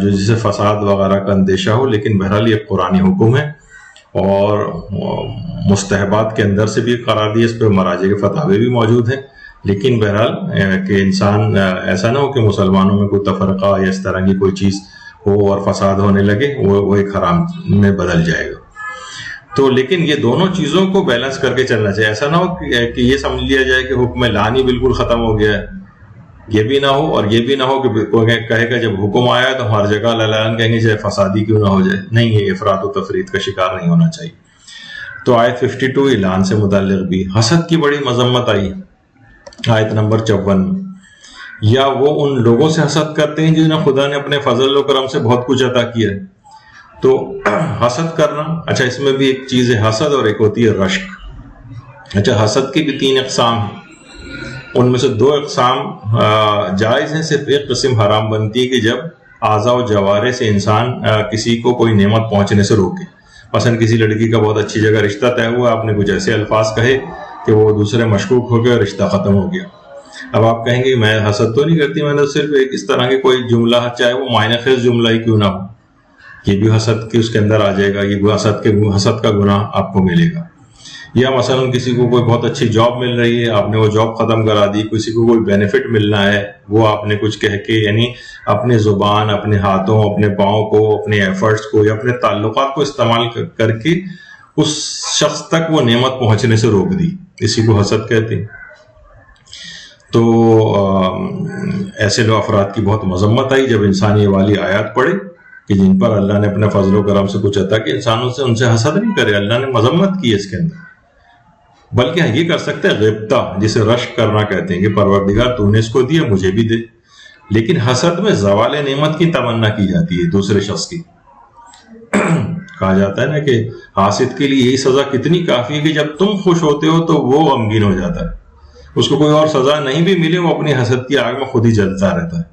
A: جو جسے فساد وغیرہ کا اندیشہ ہو. لیکن بہرحال یہ قرآنی حکم ہے اور مستحبات کے اندر سے بھی قرار دیا. اس پہ مراجع کے فتاوی بھی موجود ہیں. لیکن بہرحال کہ انسان ایسا نہ ہو کہ مسلمانوں میں کوئی تفرقہ یا اس طرح کی کوئی چیز ہو اور فساد ہونے لگے، وہ ایک حرام میں بدل جائے گا. تو لیکن یہ دونوں چیزوں کو بیلنس کر کے چلنا چاہیے. ایسا نہ ہو کہ یہ سمجھ لیا جائے کہ حکم لعن ہی بالکل ختم ہو گیا ہے، یہ بھی نہ ہو. اور یہ بھی نہ ہو کہ کوئی کہے گا جب حکم آیا تو ہر جگہ لعن کہیں گے چاہے فسادی کیوں نہ ہو جائے. نہیں، یہ افراط و تفرید کا شکار نہیں ہونا چاہیے. تو آیت 52 لعن سے متعلق بھی. حسد کی بڑی مذمت آئی آیت نمبر 54 میں. یا وہ ان لوگوں سے حسد کرتے ہیں جنہیں خدا نے اپنے فضل و کرم سے بہت کچھ عطا کیا ہے. تو حسد کرنا، اچھا اس میں بھی ایک چیز ہے حسد اور ایک ہوتی ہے رشک. اچھا حسد کی بھی 3 اقسام ہیں، ان میں سے 2 اقسام جائز ہیں. صرف ایک قسم حرام بنتی ہے کہ جب اعضاء و جوارح سے انسان کسی کو کوئی نعمت پہنچنے سے روکے. مثلا کسی لڑکی کا بہت اچھی جگہ رشتہ طے ہوا، آپ نے کچھ ایسے الفاظ کہے کہ وہ دوسرے مشکوک ہو گیا اور رشتہ ختم ہو گیا. اب آپ کہیں گے میں حسد تو نہیں کرتی، میں نے صرف ایک اس طرح کے کوئی جملہ، چاہے وہ معنی خیز جملہ ہی کیوں نہ ہو، یہ بھی حسد کے اس کے اندر آ جائے گا. یہ حسد کا گناہ آپ کو ملے گا. یا مثلا کسی کو کوئی بہت اچھی جاب مل رہی ہے، آپ نے وہ جاب ختم کرا دی. کسی کو کوئی بینیفٹ ملنا ہے، وہ آپ نے کچھ کہہ کے، یعنی اپنے زبان، اپنے ہاتھوں، اپنے پاؤں کو، اپنے ایفرٹس کو یا اپنے تعلقات کو استعمال کر کے اس شخص تک وہ نعمت پہنچنے سے روک دی. اسی کو حسد کہتے ہیں. تو ایسے لوگ افراد کی بہت مذمت آئی جب انسان یہ والی آیات پڑھے کہ جن پر اللہ نے اپنے فضل و کرم سے کچھ عطا کہ انسانوں سے ان سے حسد نہیں کرے. اللہ نے مذمت کی ہے اس کے اندر. بلکہ یہ کر سکتے ہیں غبطہ، جسے رشک کرنا کہتے ہیں، کہ پروردگار تو نے اس کو دیا مجھے بھی دے. لیکن حسد میں زوال نعمت کی تمنا کی جاتی ہے دوسرے شخص کی. کہا جاتا ہے نا کہ حاسد کے لیے یہی سزا کتنی کافی ہے کہ جب تم خوش ہوتے ہو تو وہ غمگین ہو جاتا ہے. اس کو کوئی اور سزا نہیں بھی ملے، وہ اپنی حسد کی آگ میں خود ہی جلتا رہتا ہے.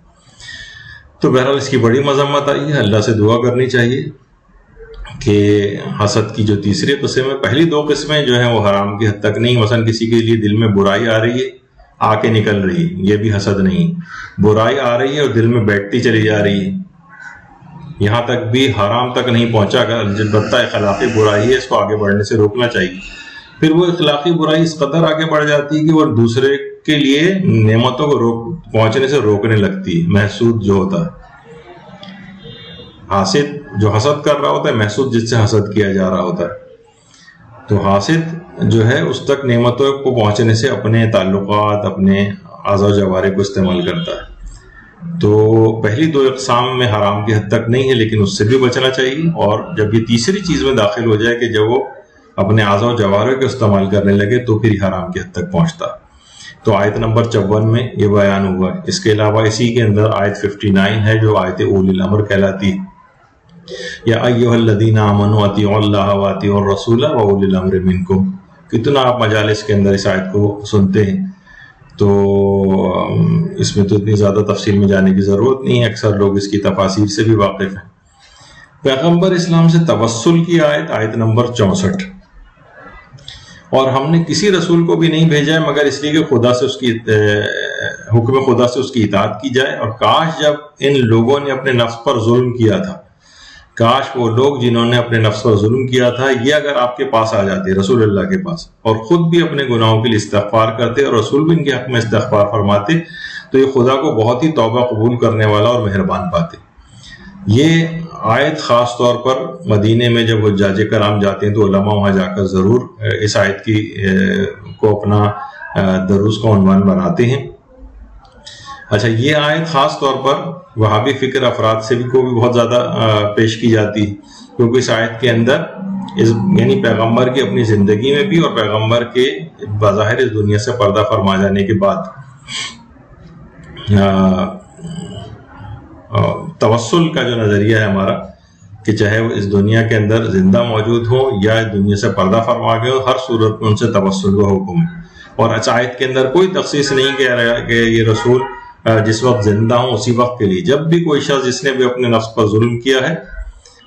A: تو بہرحال اس کی بڑی مذمت آئی ہے. اللہ سے دعا کرنی چاہیے کہ حسد کی جو تیسری قسم ہے، پہلی 2 قسمیں جو ہیں وہ حرام کی حد تک نہیں. مثلا کسی کے لیے دل میں برائی آ رہی ہے، آ کے نکل رہی ہے، یہ بھی حسد نہیں. برائی آ رہی ہے اور دل میں بیٹھتی چلی جا رہی ہے، یہاں تک بھی حرام تک نہیں پہنچا. البتہ اخلاقی برائی ہے، اس کو آگے بڑھنے سے روکنا چاہیے. پھر وہ اخلاقی برائی اس قدر آگے بڑھ جاتی ہے کہ وہ دوسرے کے لیے نعمتوں کو پہنچنے سے روکنے لگتی ہے. محسود جو ہوتا ہے، حاسد جو حسد کر رہا ہوتا ہے، محسود جس سے حسد کیا جا رہا ہوتا ہے. تو حاسد جو ہے اس تک نعمتوں کو پہنچنے سے اپنے تعلقات، اپنے اعضاء و جوارح کو استعمال کرتا ہے. تو پہلی 2 اقسام میں حرام کی حد تک نہیں ہے، لیکن اس سے بھی بچنا چاہیے. اور جب یہ تیسری چیز میں داخل ہو جائے کہ جب وہ اپنے اعضاء و جوارح کو استعمال کرنے لگے تو پھر حرام کی حد تک پہنچتا. تو آیت نمبر 54 میں یہ بیان ہوا. اس کے علاوہ اسی کے اندر آیت 59 ہے جو آیت اولی الامر کہلاتی ہے. یا ایھا الذین آمنوا اطیعوا اللہ واطیعوا الرسول واولی الامر منکم. کتنا آپ مجالس کے اندر اس آیت کو سنتے ہیں. تو اس میں تو اتنی زیادہ تفصیل میں جانے کی ضرورت نہیں ہے، اکثر لوگ اس کی تفاسیر سے بھی واقف ہیں. پیغمبر اسلام سے توسل کی آیت، آیت نمبر 64. اور ہم نے کسی رسول کو بھی نہیں بھیجا ہے مگر اس لیے کہ خدا سے اس کی حکم خدا سے اس کی اطاعت کی جائے. اور کاش جب ان لوگوں نے اپنے نفس پر ظلم کیا تھا، کاش وہ لوگ جنہوں نے اپنے نفس پر ظلم کیا تھا یہ اگر آپ کے پاس آ جاتے، رسول اللہ کے پاس، اور خود بھی اپنے گناہوں کے لیے استغفار کرتے اور رسول بھی ان کے حق میں استغفار فرماتے، تو یہ خدا کو بہت ہی توبہ قبول کرنے والا اور مہربان پاتے. یہ آیت خاص طور پر مدینے میں جب حجاج کرام جاتے ہیں تو علماء وہاں جا کر ضرور اس آیت کی کو اپنا دروس کا عنوان بناتے ہیں. اچھا، یہ آیت خاص طور پر وہابی فکر افراد سے بھی بہت زیادہ پیش کی جاتی ہے، کیونکہ اس آیت کے اندر یعنی پیغمبر کی اپنی زندگی میں بھی اور پیغمبر کے بظاہر اس دنیا سے پردہ فرما جانے کے بعد توسل کا جو نظریہ ہے ہمارا، کہ چاہے وہ اس دنیا کے اندر زندہ موجود ہو یا اس دنیا سے پردہ فرما گئے ہو، ہر صورت میں ان سے توسل کا حکم ہے. اور آیت کے اندر کوئی تخصیص نہیں کہہ رہا کہ یہ رسول جس وقت زندہ ہوں اسی وقت کے لیے. جب بھی کوئی شخص جس نے بھی اپنے نفس پر ظلم کیا ہے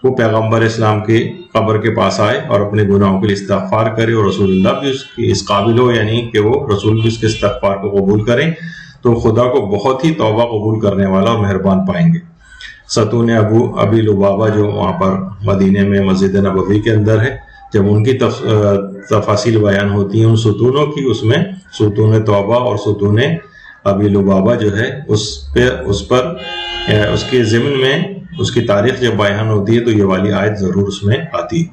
A: وہ پیغمبر اسلام کے قبر کے پاس آئے اور اپنے گناہوں کے لیے استغفار کرے، اور رسول اللہ بھی اس قابل ہو، یعنی کہ وہ رسول بھی اس کے استغفار کو قبول کریں، تو خدا کو بہت ہی توبہ قبول کرنے والا اور مہربان پائیں گے. ستون ابی لبابہ جو وہاں پر مدینے میں مسجد نبوی کے اندر ہے، جب ان کی تفاصیل بیان ہوتی ہیں ان ستونوں کی، اس میں ستون توبہ اور ستون ابی لبابہ جو ہے اس کے ضمن میں اس کی تاریخ جب بیان ہوتی ہے تو یہ والی آیت ضرور اس میں آتی ہے.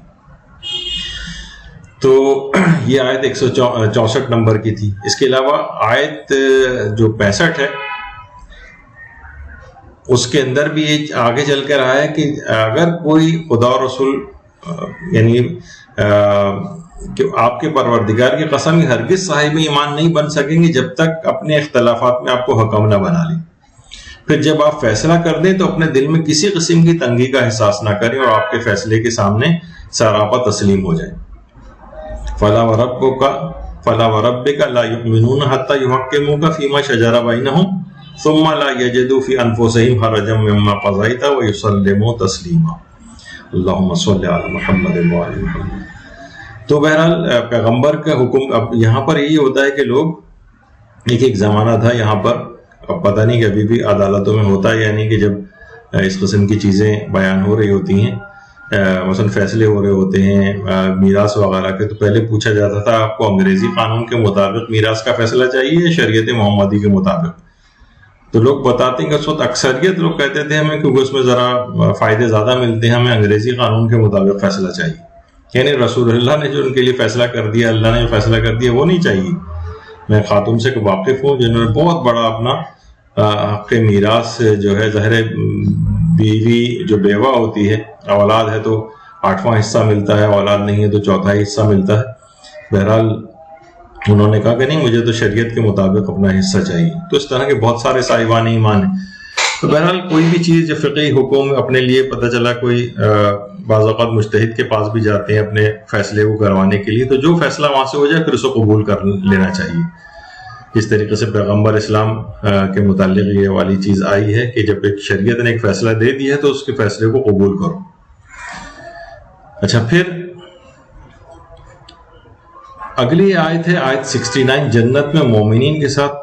A: تو یہ آیت 164 نمبر کی تھی. اس کے علاوہ آیت جو 65 ہے اس کے اندر بھی یہ آگے چل کر آیا ہے کہ اگر کوئی خدا اور رسول یعنی کہ آپ کے پروردگار کی قسم ہرگز صاحب ایمان نہیں بن سکیں گے جب تک اپنے اختلافات میں آپ کو حکم نہ بنا لیں. پھر جب آپ فیصلہ کر دیں تو اپنے دل میں کسی قسم کی تنگی کا احساس نہ کریں اور آپ کے فیصلے کے سامنے سراپا تسلیم ہو جائیں. فلا وربک لا یؤمنون حتی یحکموک فیما شجر بینہم ثم لا یجدوا فی انفسہم حرجا مما قضیت ویسلموا تسلیما. اللہم صل علی محمد وعلی محمد. تو بہرحال پیغمبر کا حکم اب یہاں پر یہی ہوتا ہے کہ لوگ ایک زمانہ تھا یہاں پر، اب پتہ نہیں کہ ابھی بھی عدالتوں میں ہوتا ہے، یعنی کہ جب اس قسم کی چیزیں بیان ہو رہی ہوتی ہیں، مثلا فیصلے ہو رہے ہوتے ہیں میراث وغیرہ کے، تو پہلے پوچھا جاتا تھا آپ کو انگریزی قانون کے مطابق میراث کا فیصلہ چاہیے یا شریعت محمدی کے مطابق. تو لوگ بتاتے ہیں کہ اس وقت اکثریت لوگ کہتے تھے ہمیں کیونکہ اس میں ذرا فائدے زیادہ ملتے ہیں، ہمیں انگریزی قانون کے مطابق فیصلہ چاہیے. یعنی رسول اللہ نے جو ان کے لیے فیصلہ کر دیا، اللہ نے جو فیصلہ کر دیا وہ نہیں چاہیے. میں خاتون سے واقف ہوں جنہوں نے بہت بڑا اپنا حق میراث جو ہے، ظاہر بیوی جو بیوہ ہوتی ہے، اولاد ہے تو 8واں حصہ ملتا ہے، اولاد نہیں ہے تو 4تھائی حصہ ملتا ہے. بہرحال انہوں نے کہا کہ نہیں، مجھے تو شریعت کے مطابق اپنا حصہ چاہیے. تو اس طرح کے بہت سارے صاحبان ایمان ہیں. تو بہرحال کوئی بھی چیز جو فقہی حکم اپنے لیے پتہ چلا، کوئی بعض اوقات مجتہد کے پاس بھی جاتے ہیں اپنے فیصلے کو کروانے کے لیے، تو جو فیصلہ وہاں سے ہو جائے پھر اسے قبول کر لینا چاہیے. اس طریقے سے پیغمبر اسلام کے متعلق یہ والی چیز آئی ہے کہ جب ایک شریعت نے ایک فیصلہ دے دیا ہے تو اس کے فیصلے کو قبول کرو. اچھا، پھر اگلی آیت ہے آیت 69، جنت میں مومنین کے ساتھ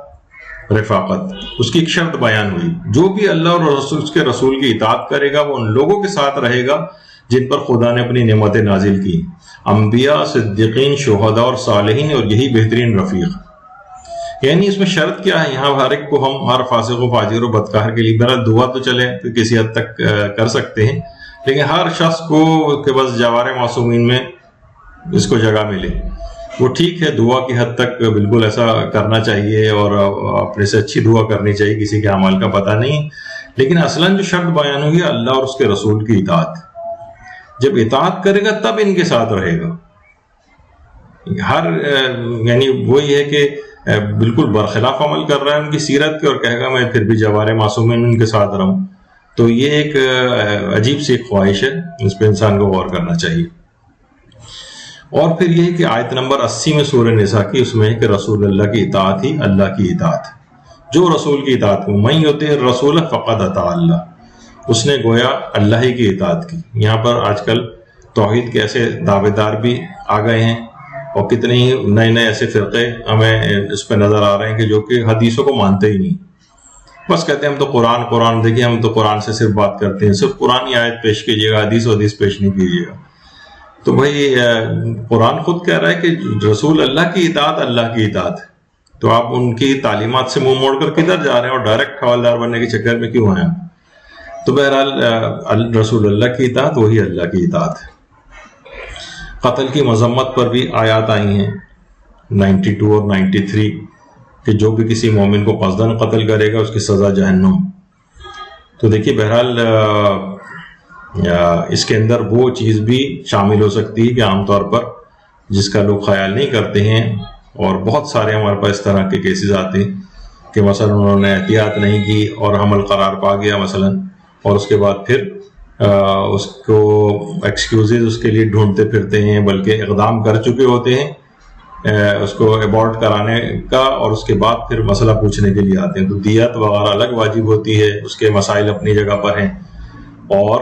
A: رفاقت. اس کی ایک شرط بیان ہوئی، جو بھی اللہ اور اس کے رسول کی اطاعت کرے گا وہ ان لوگوں کے ساتھ رہے گا جن پر خدا نے اپنی نعمتیں نازل کی، انبیاء، صدیقین، شہداء اور صالحین، اور یہی بہترین رفیق. یعنی اس میں شرط کیا ہے؟ یہاں ہر ایک کو ہم ہر فاسق و فاجر و بدکار کے لیے بہرحال دعا تو چلے کسی حد تک کر سکتے ہیں، لیکن ہر شخص کو کہ بس جوار معصومین میں اس کو جگہ ملے وہ ٹھیک ہے. دعا کی حد تک بالکل ایسا کرنا چاہیے اور اپنے سے اچھی دعا کرنی چاہیے، کسی کے اعمال کا پتہ نہیں. لیکن اصلاً جو شرط بیان ہوئی اللہ اور اس کے رسول کی اطاعت. جب اطاعت کرے گا تب ان کے ساتھ رہے گا. یعنی وہی ہے کہ بالکل برخلاف عمل کر رہا ہے ان کی سیرت کے اور کہے گا میں پھر بھی جوار معصومین ان کے ساتھ رہوں، تو یہ ایک عجیب سی خواہش ہے، اس پہ انسان کو غور کرنا چاہیے. اور پھر یہ کہ آیت نمبر 80 میں سورہ نساء کی، اس میں ہے کہ رسول اللہ کی اطاعت ہی اللہ کی اطاعت. جو رسول کی اطاعت کو، من یطع الرسول فقد اطاع اللہ، اس نے گویا اللہ ہی کی اطاعت کی. یہاں پر آج کل توحید کے ایسے دعوے دار بھی آ گئے ہیں اور کتنے ہی نئے نئے ایسے فرقے ہمیں اس پہ نظر آ رہے ہیں کہ جو کہ حدیثوں کو مانتے ہی نہیں، بس کہتے ہیں ہم تو قرآن دیکھیے، ہم تو قرآن سے صرف بات کرتے ہیں، صرف قرآن کی آیت پیش کیجیے گا، حدیث پیش نہیں کیجیے گا۔ تو بھائی قرآن خود کہہ رہا ہے کہ رسول اللہ کی اطاعت اللہ کی اطاعت ہے، تو آپ ان کی تعلیمات سے منہ موڑ کر کدھر جا رہے ہیں اور ڈائریکٹ حوالدار بننے کے چکر میں کیوں ہیں؟ تو بہرحال رسول اللہ کی اطاعت وہی اللہ کی اطاعت ہے۔ قتل کی مذمت پر بھی آیات آئی ہیں 92 اور 93 کہ جو بھی کسی مومن کو قصداً قتل کرے گا اس کی سزا جہنم۔ تو دیکھیے بہرحال اس کے اندر وہ چیز بھی شامل ہو سکتی ہے کہ عام طور پر جس کا لوگ خیال نہیں کرتے ہیں، اور بہت سارے ہمارے پاس اس طرح کے کیسز آتے ہیں کہ مثلا انہوں نے احتیاط نہیں کی اور حمل قرار پا گیا مثلا، اور اس کے بعد پھر اس کو ایکسکیوزز اس کے لیے ڈھونڈتے پھرتے ہیں، بلکہ اقدام کر چکے ہوتے ہیں اس کو ابورٹ کرانے کا، اور اس کے بعد پھر مسئلہ پوچھنے کے لیے آتے ہیں۔ تو دیت وغیرہ الگ واجب ہوتی ہے، اس کے مسائل اپنی جگہ پر ہیں، اور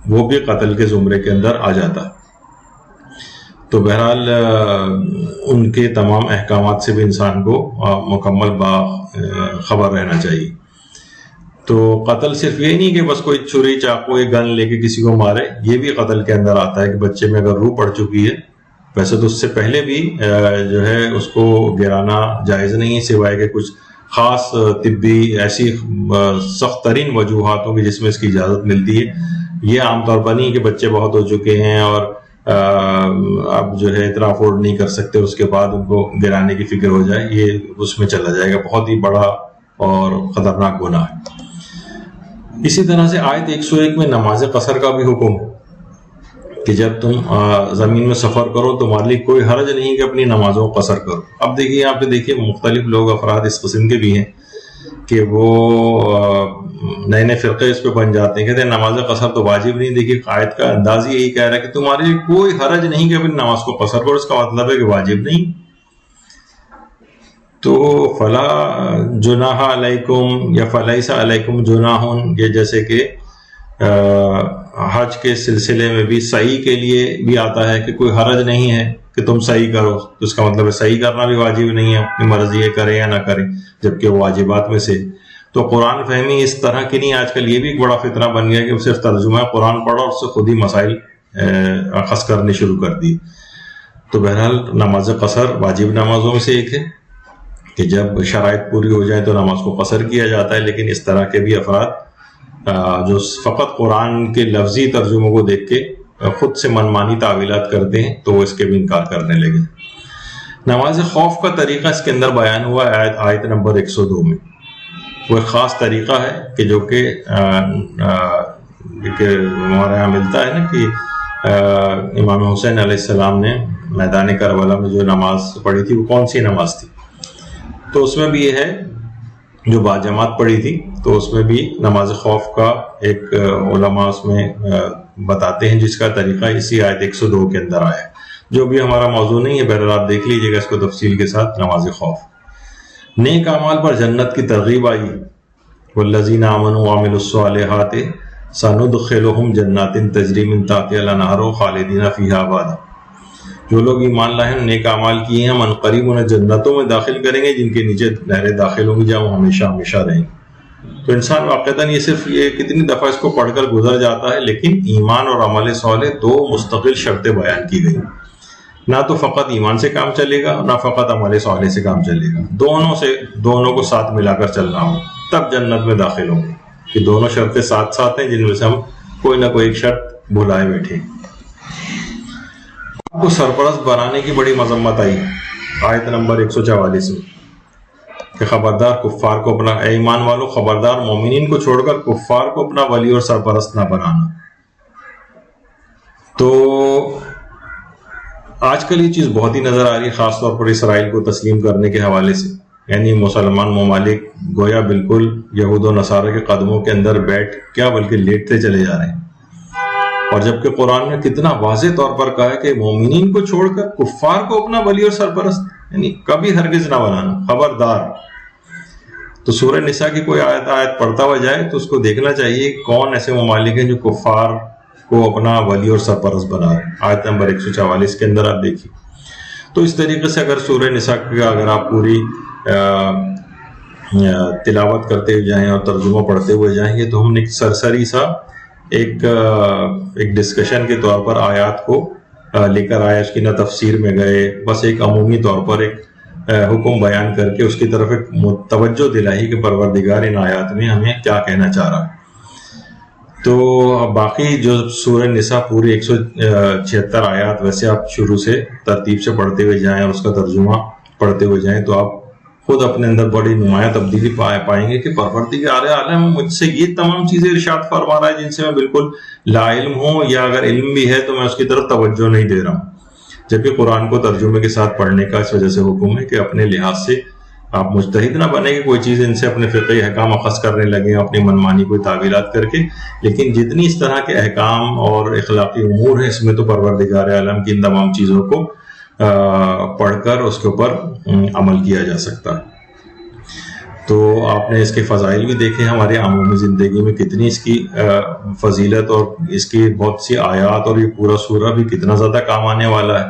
A: وہ بھی قتل کے زمرے کے اندر آ جاتا۔ تو بہرحال ان کے تمام احکامات سے بھی انسان کو مکمل باخبر رہنا چاہیے۔ تو قتل صرف یہ نہیں کہ بس کوئی چھری چاقو یا گن لے کے کسی کو مارے، یہ بھی قتل کے اندر آتا ہے کہ بچے میں اگر روح پڑ چکی ہے، ویسے تو اس سے پہلے بھی جو ہے اس کو گرانا جائز نہیں ہے، سوائے کہ کچھ خاص طبی ایسی سخت ترین وجوہاتوں کی جس میں اس کی اجازت ملتی ہے۔ یہ عام طور پر نہیں کہ بچے بہت ہو چکے ہیں اور اب جو ہے اتنا افورڈ نہیں کر سکتے، اس کے بعد ان کو گرانے کی فکر ہو جائے، یہ اس میں چلا جائے گا، بہت ہی بڑا اور خطرناک گناہ ہے۔ اسی طرح سے آیت 101 میں نماز قصر کا بھی حکم ہے کہ جب تم زمین میں سفر کرو تمہارے لیے کوئی حرج نہیں کہ اپنی نمازوں کو قصر کرو۔ اب دیکھیے یہاں پہ دیکھیے مختلف لوگ افراد اس قسم کے بھی ہیں کہ وہ نئے نئے فرقے اس پہ بن جاتے ہیں، کہتے ہیں نماز قصر تو واجب نہیں۔ دیکھیے آیت کا انداز یہی کہہ رہا ہے کہ تمہارے لیے کوئی حرج نہیں کہ اپنی نماز کو قصر کرو، اس کا مطلب ہے کہ واجب نہیں۔ تو فلا جناح علیکم یا فلیس علیکم جناح، یہ جیسے کہ حج کے سلسلے میں بھی سعی کے لیے بھی آتا ہے کہ کوئی حرج نہیں ہے کہ تم سعی کرو، تو اس کا مطلب ہے سعی کرنا بھی واجب نہیں ہے، اپنی مرضی ہے کریں یا نہ کریں، جبکہ وہ واجبات میں سے۔ تو قرآن فہمی اس طرح کی نہیں، آج کل یہ بھی ایک بڑا فطرہ بن گیا کہ صرف ترجمہ قرآن پڑھا اور اس سے خود ہی مسائل اخذ کرنے شروع کر دی۔ تو بہرحال نماز قصر واجب نمازوں میں سے ایک ہے کہ جب شرائط پوری ہو جائے تو نماز کو قصر کیا جاتا ہے، لیکن اس طرح کے بھی افراد جو فقط قرآن کے لفظی ترجموں کو دیکھ کے خود سے منمانی تعویلات کرتے ہیں تو وہ اس کے بھی انکار کرنے لگے۔ نماز خوف کا طریقہ اس کے اندر بیان ہوا ہے آیت نمبر 102 میں۔ وہ ایک خاص طریقہ ہے کہ جو کہ ہمارے یہاں ملتا ہے نا کہ امام حسین علیہ السلام نے میدان کربلا میں جو نماز پڑھی تھی وہ کون سی نماز تھی، تو اس میں بھی یہ ہے جو باجماعت پڑھی تھی، تو اس میں بھی نماز خوف کا ایک علماء اس میں بتاتے ہیں جس کا طریقہ اسی آیت 102 کے اندر آیا ہے، جو بھی ہمارا موضوع نہیں ہے، بہرحال آپ دیکھ لیجیے گا اس کو تفصیل کے ساتھ۔ نماز خوف، نیک اعمال پر جنت کی ترغیب آئی، والذین آمنوا وعملوا الصالحات سندخلهم جنات تجری من تحتها الانہار خالدین فیہا ابدا۔ جو لوگ ایمان لائے ہیں نیک اعمال کیے ہیں، ہم عنقریب انہیں جنتوں میں داخل کریں گے جن کے نیچے نہریں داخل ہوں گی جہاں وہ ہمیشہ ہمیشہ رہیں گے۔ تو انسان واقعتاً یہ صرف یہ کتنی دفعہ اس کو پڑھ کر گزر جاتا ہے، لیکن ایمان اور عمل صالح دو مستقل شرطیں بیان کی گئی۔ نہ تو فقط ایمان سے کام چلے گا، نہ فقط عمل صالح سے کام چلے گا، دونوں کو ساتھ ملا کر چلنا ہو، تب جنت میں داخل ہوں گے۔ کہ دونوں شرطیں ساتھ ساتھ ہیں جن میں سے ہم کوئی نہ کوئی ایک شرط بھلائے بیٹھے۔ آپ کو سرپرست بنانے کی بڑی مذمت آئی آیت نمبر 144 میں کہ خبردار کفار کو اپنا، اے ایمان والو خبردار مومنین کو چھوڑ کر کفار کو اپنا ولی اور سرپرست نہ بنانا۔ تو آج کل یہ چیز بہت ہی نظر آ رہی ہے، خاص طور پر اسرائیل کو تسلیم کرنے کے حوالے سے، یعنی مسلمان ممالک گویا بالکل یہود و نصارہ کے قدموں کے اندر بیٹھ کیا بلکہ لیٹتے چلے جا رہے ہیں، اور جبکہ قرآن نے کتنا واضح طور پر کہا ہے کہ مومنین کو چھوڑ کر کفار کو اپنا ولی اور سرپرست، یعنی کبھی ہرگز نہ بنانا، خبردار۔ تو سورہ نساء کی کوئی آیت پڑھتا ہوا جائے تو اس کو دیکھنا چاہیے کون ایسے ممالک ہیں جو کفار کو اپنا ولی اور سرپرست بنا رہے ہیں۔ آیت نمبر 144 کے اندر آپ دیکھیے۔ تو اس طریقے سے اگر سورہ نساء کا اگر آپ پوری تلاوت کرتے ہوئے جائیں اور ترجمہ پڑھتے ہوئے جائیں گے تو ہم نے سرسری سا ایک ڈسکشن کے طور پر آیات کو لے کر آئے، اس کی نہ تفسیر میں گئے، بس ایک عمومی طور پر ایک حکم بیان کر کے اس کی طرف ایک توجہ دلائی کہ پروردگار ان آیات میں ہمیں کیا کہنا چاہ رہا ہے۔ تو باقی جو سورہ نساء پوری 176 آیات ویسے آپ شروع سے ترتیب سے پڑھتے ہوئے جائیں اور اس کا ترجمہ پڑھتے ہوئے جائیں تو آپ خود اپنے اندر بڑی نمایاں تبدیلی پائیں گے کہ پروردگار عالم مجھ سے یہ تمام چیزیں ارشاد فرما رہا ہے جن سے میں بالکل لا علم ہوں، یا اگر علم بھی ہے تو میں اس کی طرف توجہ نہیں دے رہا ہوں۔ جبکہ قرآن کو ترجمے کے ساتھ پڑھنے کا اس وجہ سے حکم ہے کہ اپنے لحاظ سے آپ مجتہد نہ بنے کہ کوئی چیز ان سے اپنے فقہی احکام اخذ کرنے لگے اپنی منمانی کوئی تعویلات کر کے، لیکن جتنی اس طرح کے احکام اور اخلاقی امور ہیں اس میں تو پروردگار عالم کی ان تمام چیزوں کو پڑھ کر اس کے اوپر عمل کیا جا سکتا ہے۔ تو آپ نے اس کے فضائل بھی دیکھے، ہمارے عمومی زندگی میں کتنی اس کی فضیلت اور اس کی بہت سی آیات اور یہ پورا سورہ بھی کتنا زیادہ کام آنے والا ہے،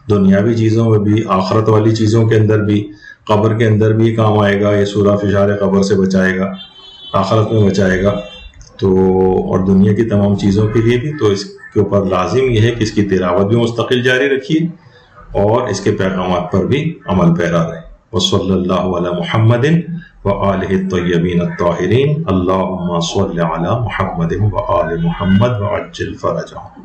A: دنیاوی چیزوں میں بھی، آخرت والی چیزوں کے اندر بھی، قبر کے اندر بھی کام آئے گا۔ یہ سورہ فشار قبر سے بچائے گا، آخرت میں بچائے گا، تو اور دنیا کی تمام چیزوں کے لیے بھی۔ تو اس کے اوپر لازم یہ ہے کہ اس کی تلاوت بھی مستقل جاری رکھیے اور اس کے پیغامات پر بھی عمل پیرا رہے۔ وصلی اللہ علی محمد وآلہ الطیبین الطاہرین، اللہم صل علی محمد وآل محمد وعجل فرجہم۔